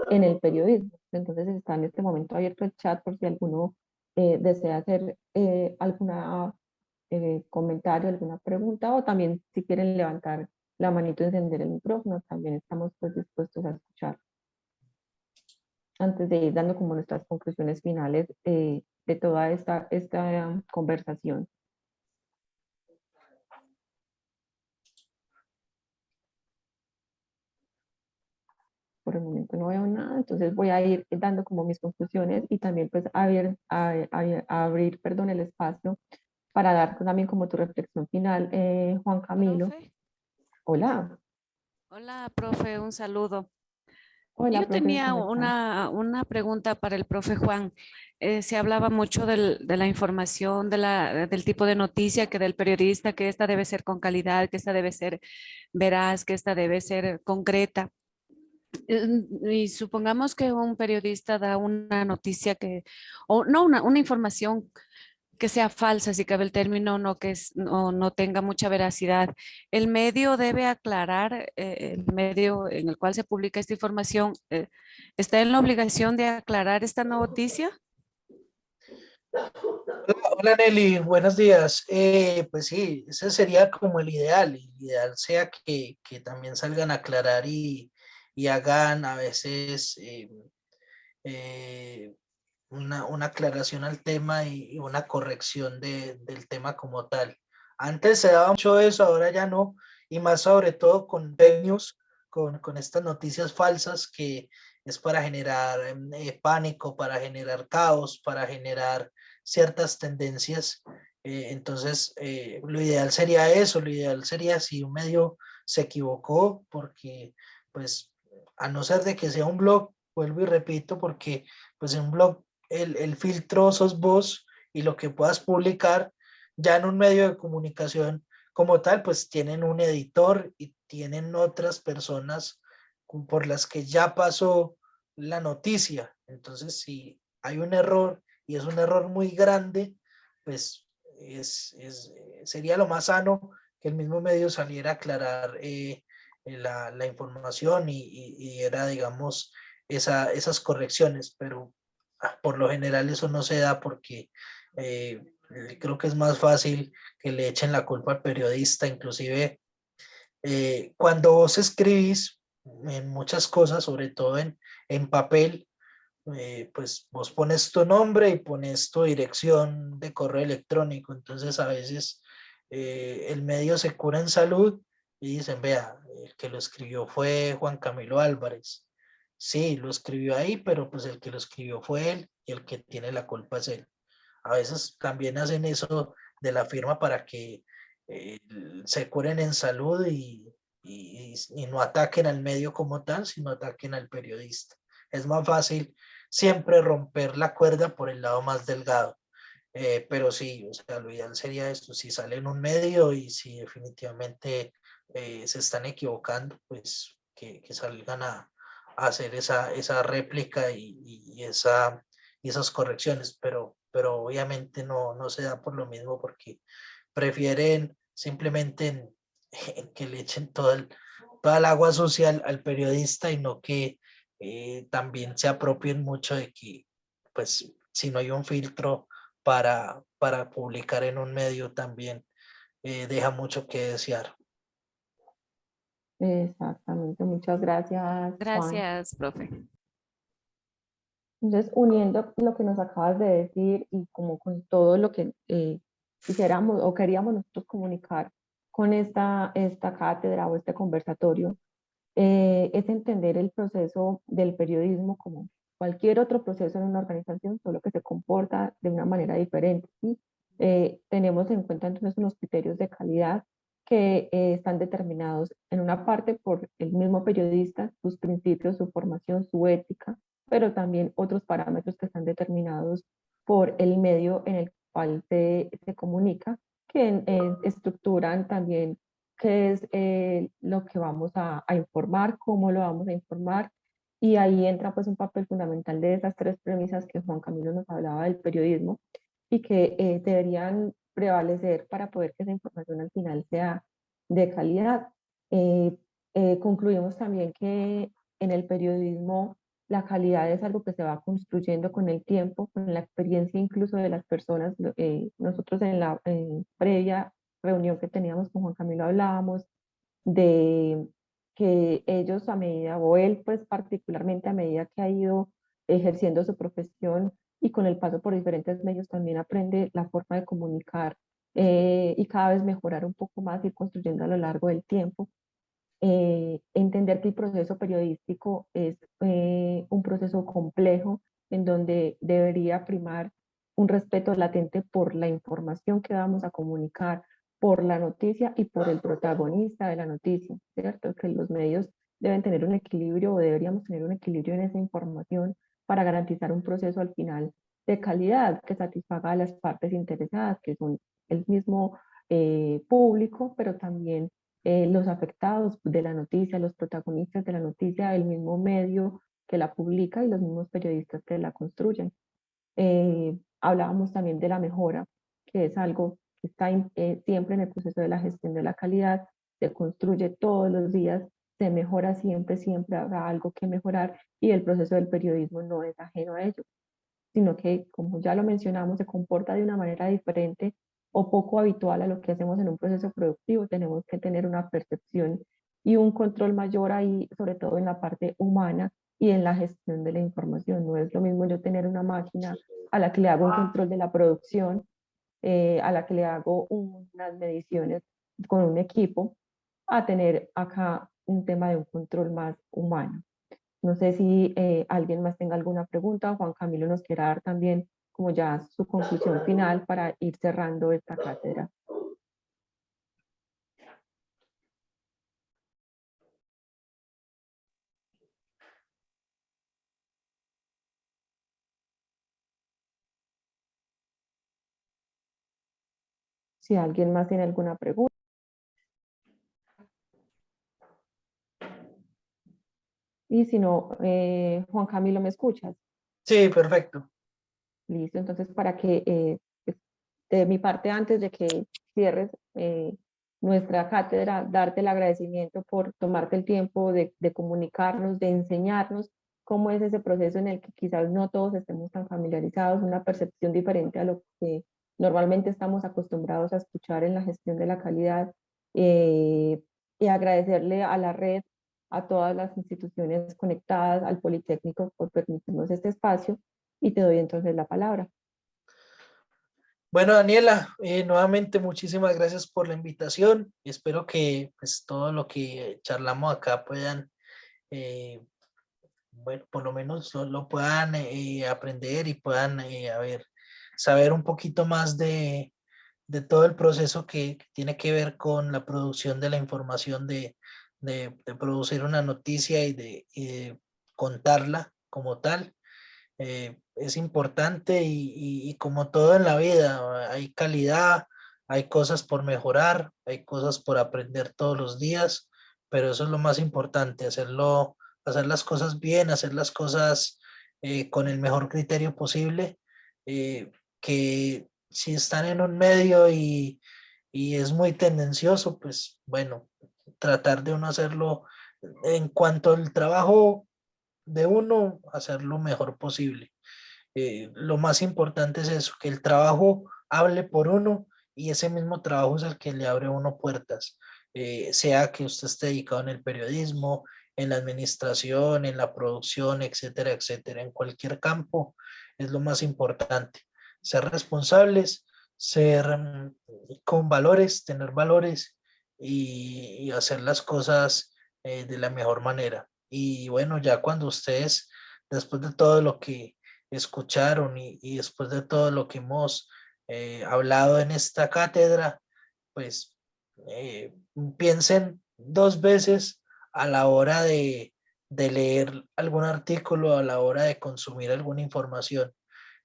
en el periodismo. Entonces está en este momento abierto el chat por si alguno desea hacer alguna comentario, alguna pregunta o también si quieren levantar la manito de encender el micrófono, también estamos pues dispuestos a escuchar. Antes de ir dando como nuestras conclusiones finales de toda esta conversación. Por el momento no veo nada, entonces voy a ir dando como mis conclusiones y también pues a abrir, perdón, el espacio para dar también como tu reflexión final, Juan Camilo. Profe. Hola. Hola, profe, un saludo. Hola, Yo profe, tenía ¿cómo estás? una pregunta para el profe Juan. Se hablaba mucho de la información, del tipo de noticia que del periodista, que esta debe ser con calidad, que esta debe ser veraz, que esta debe ser concreta. Y supongamos que un periodista da una noticia o no, una información que sea falsa, si cabe el término, no tenga mucha veracidad. El medio debe aclarar, el medio en el cual se publica esta información, ¿está en la obligación de aclarar esta noticia? Hola Nelly, buenos días. Pues sí, ese sería como el ideal. El ideal sea que también salgan a aclarar y hagan a veces eh, una aclaración al tema y una corrección del tema como tal. Antes se daba mucho eso, ahora ya no, y más sobre todo con fake news, con estas noticias falsas que es para generar pánico, para generar caos, para generar ciertas tendencias. Entonces, lo ideal sería eso, lo ideal sería si un medio se equivocó, porque pues a no ser de que sea un blog, vuelvo y repito, porque pues en un blog el filtro sos vos y lo que puedas publicar. Ya en un medio de comunicación como tal, pues tienen un editor y tienen otras personas por las que ya pasó la noticia. Entonces, si hay un error y es un error muy grande, pues sería lo más sano que el mismo medio saliera a aclarar la información y era, digamos, esas correcciones, pero por lo general eso no se da porque creo que es más fácil que le echen la culpa al periodista. Inclusive cuando vos escribís en muchas cosas, sobre todo en papel, pues vos pones tu nombre y pones tu dirección de correo electrónico. Entonces a veces el medio se cura en salud y dicen, vea, el que lo escribió fue Juan Camilo Álvarez. Sí, lo escribió ahí, pero pues el que lo escribió fue él y el que tiene la culpa es él. A veces también hacen eso de la firma para que eh, se curen en salud y no ataquen al medio como tal, sino ataquen al periodista. Es más fácil siempre romper la cuerda por el lado más delgado. Pero sí, o sea, lo ideal sería esto, si sale en un medio y si definitivamente se están equivocando, pues que salgan a hacer esa réplica y esas correcciones, pero obviamente no se da por lo mismo porque prefieren simplemente en que le echen toda el agua sucia al periodista y no que también se apropien mucho de que, pues, si no hay un filtro para publicar en un medio también deja mucho que desear. Exactamente, muchas gracias, Juan. Gracias, profe. Entonces, uniendo lo que nos acabas de decir y como con todo lo que quisiéramos o queríamos nosotros comunicar con esta cátedra o este conversatorio, es entender el proceso del periodismo como cualquier otro proceso en una organización, solo que se comporta de una manera diferente, ¿sí? Tenemos en cuenta entonces unos criterios de calidad que están determinados en una parte por el mismo periodista, sus principios, su formación, su ética, pero también otros parámetros que están determinados por el medio en el cual se comunica, que estructuran también qué es lo que vamos a informar, cómo lo vamos a informar, y ahí entra pues un papel fundamental de esas tres premisas que Juan Camilo nos hablaba del periodismo y que deberían prevalecer para poder que esa información al final sea de calidad. Eh, concluimos también que en el periodismo la calidad es algo que se va construyendo con el tiempo, con la experiencia incluso de las personas. Nosotros en la previa reunión que teníamos con Juan Camilo hablábamos de que ellos a medida, o él pues particularmente a medida que ha ido ejerciendo su profesión y con el paso por diferentes medios también aprende la forma de comunicar y cada vez mejorar un poco más y construyendo a lo largo del tiempo. Entender que el proceso periodístico es un proceso complejo en donde debería primar un respeto latente por la información que vamos a comunicar, por la noticia y por el protagonista de la noticia, ¿cierto? Que los medios deben tener un equilibrio o deberíamos tener un equilibrio en esa información para garantizar un proceso al final de calidad que satisfaga a las partes interesadas, que son el mismo público, pero también los afectados de la noticia, los protagonistas de la noticia, el mismo medio que la publica y los mismos periodistas que la construyen. Hablábamos también de la mejora, que es algo que está siempre en el proceso de la gestión de la calidad, se construye todos los días, se mejora siempre, siempre habrá algo que mejorar y el proceso del periodismo no es ajeno a ello, sino que, como ya lo mencionamos, se comporta de una manera diferente o poco habitual a lo que hacemos en un proceso productivo. Tenemos que tener una percepción y un control mayor ahí, sobre todo en la parte humana y en la gestión de la información. No es lo mismo yo tener una máquina a la que le hago un control de la producción, a la que le hago unas mediciones con un equipo, a tener acá un tema de un control más humano. No sé si alguien más tenga alguna pregunta. Juan Camilo nos quiera dar también como ya su conclusión final para ir cerrando esta cátedra. Si alguien más tiene alguna pregunta. Y si no, Juan Camilo, ¿me escuchas? Sí, perfecto. Listo, entonces para que pues, de mi parte, antes de que cierres nuestra cátedra, darte el agradecimiento por tomarte el tiempo de comunicarnos, de enseñarnos cómo es ese proceso en el que quizás no todos estemos tan familiarizados, una percepción diferente a lo que normalmente estamos acostumbrados a escuchar en la gestión de la calidad, y agradecerle a la red, a todas las instituciones conectadas, al Politécnico por permitirnos este espacio, y te doy entonces la palabra. Bueno, Daniela, nuevamente muchísimas gracias por la invitación. Espero que pues, todo lo que charlamos acá puedan, bueno, por lo menos lo puedan aprender y puedan, a ver, saber un poquito más de todo el proceso que tiene que ver con la producción de la información, de producir una noticia y de contarla como tal. Es importante y como todo en la vida, hay calidad, hay cosas por mejorar, hay cosas por aprender todos los días, pero eso es lo más importante, hacerlo, hacer las cosas bien, hacer las cosas con el mejor criterio posible, que si están en un medio y es muy tendencioso, pues bueno, tratar de uno hacerlo en cuanto al trabajo de uno, hacer lo mejor posible. Lo más importante es eso, que el trabajo hable por uno y ese mismo trabajo es el que le abre a uno puertas, sea que usted esté dedicado en el periodismo, en la administración, en la producción, etcétera, etcétera, en cualquier campo es lo más importante. Ser responsables, ser con valores, tener valores y hacer las cosas de la mejor manera. Y bueno, ya cuando ustedes, después de todo lo que escucharon y después de todo lo que hemos hablado en esta cátedra, pues piensen dos veces a la hora de leer algún artículo, a la hora de consumir alguna información.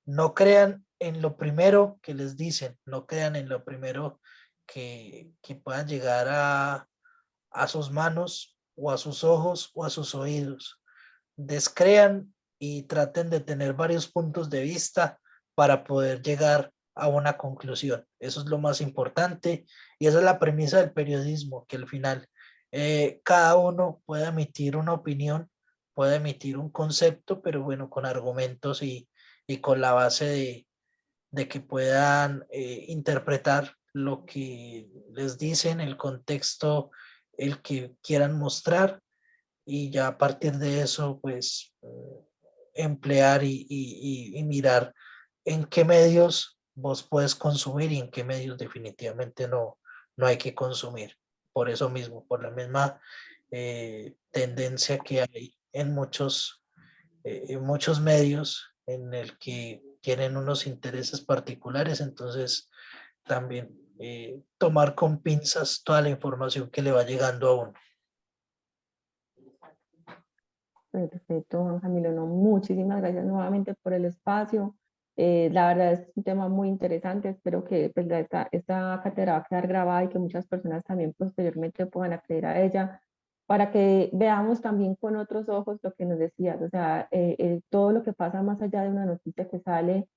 No crean en lo primero que les dicen, no crean en lo primero que puedan llegar a sus manos o a sus ojos o a sus oídos. Descrean y traten de tener varios puntos de vista para poder llegar a una conclusión. Eso es lo más importante y esa es la premisa del periodismo, que al final cada uno puede emitir una opinión, puede emitir un concepto, pero bueno, con argumentos y con la base de que puedan interpretar lo que les dicen, el contexto el que quieran mostrar y ya a partir de eso, pues emplear y mirar en qué medios vos puedes consumir y en qué medios definitivamente no hay que consumir. Por eso mismo, por la misma tendencia que hay en muchos medios en el que tienen unos intereses particulares, entonces también tomar con pinzas toda la información que le va llegando a uno. Perfecto, Juan Camilo. No, muchísimas gracias nuevamente por el espacio. La verdad es un tema muy interesante. Espero que pues, esta cátedra va a quedar grabada y que muchas personas también posteriormente puedan acceder a ella para que veamos también con otros ojos lo que nos decías, o sea, todo lo que pasa más allá de una noticia que sale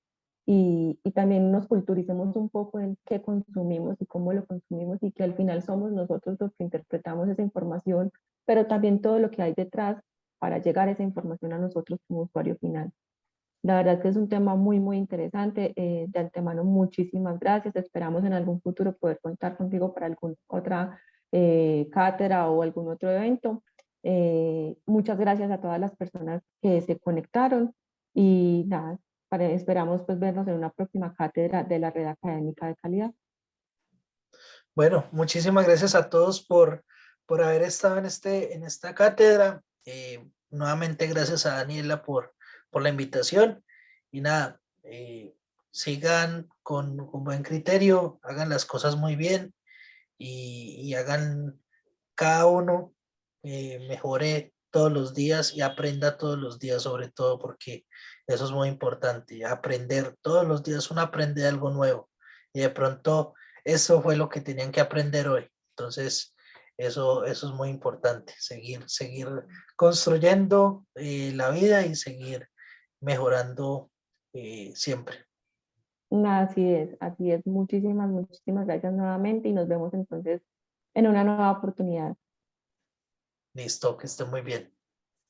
y también nos culturicemos un poco en qué consumimos y cómo lo consumimos y que al final somos nosotros los que interpretamos esa información, pero también todo lo que hay detrás para llegar esa información a nosotros como usuario final. La verdad que es un tema muy, muy interesante. De antemano, muchísimas gracias. Esperamos en algún futuro poder contar contigo para alguna otra cátedra o algún otro evento. Muchas gracias a todas las personas que se conectaron y nada, esperamos pues vernos en una próxima cátedra de la Red Académica de Calidad. Bueno, muchísimas gracias a todos por haber estado en esta cátedra. Nuevamente gracias a Daniela por la invitación. Y nada, sigan con buen criterio, hagan las cosas muy bien y hagan cada uno mejore todos los días y aprenda todos los días, sobre todo porque eso es muy importante, aprender todos los días, uno aprende algo nuevo y de pronto eso fue lo que tenían que aprender hoy. Entonces, eso es muy importante, seguir construyendo la vida y seguir mejorando siempre. Así es, así es. Muchísimas, muchísimas gracias nuevamente y nos vemos entonces en una nueva oportunidad. Listo, que esté muy bien.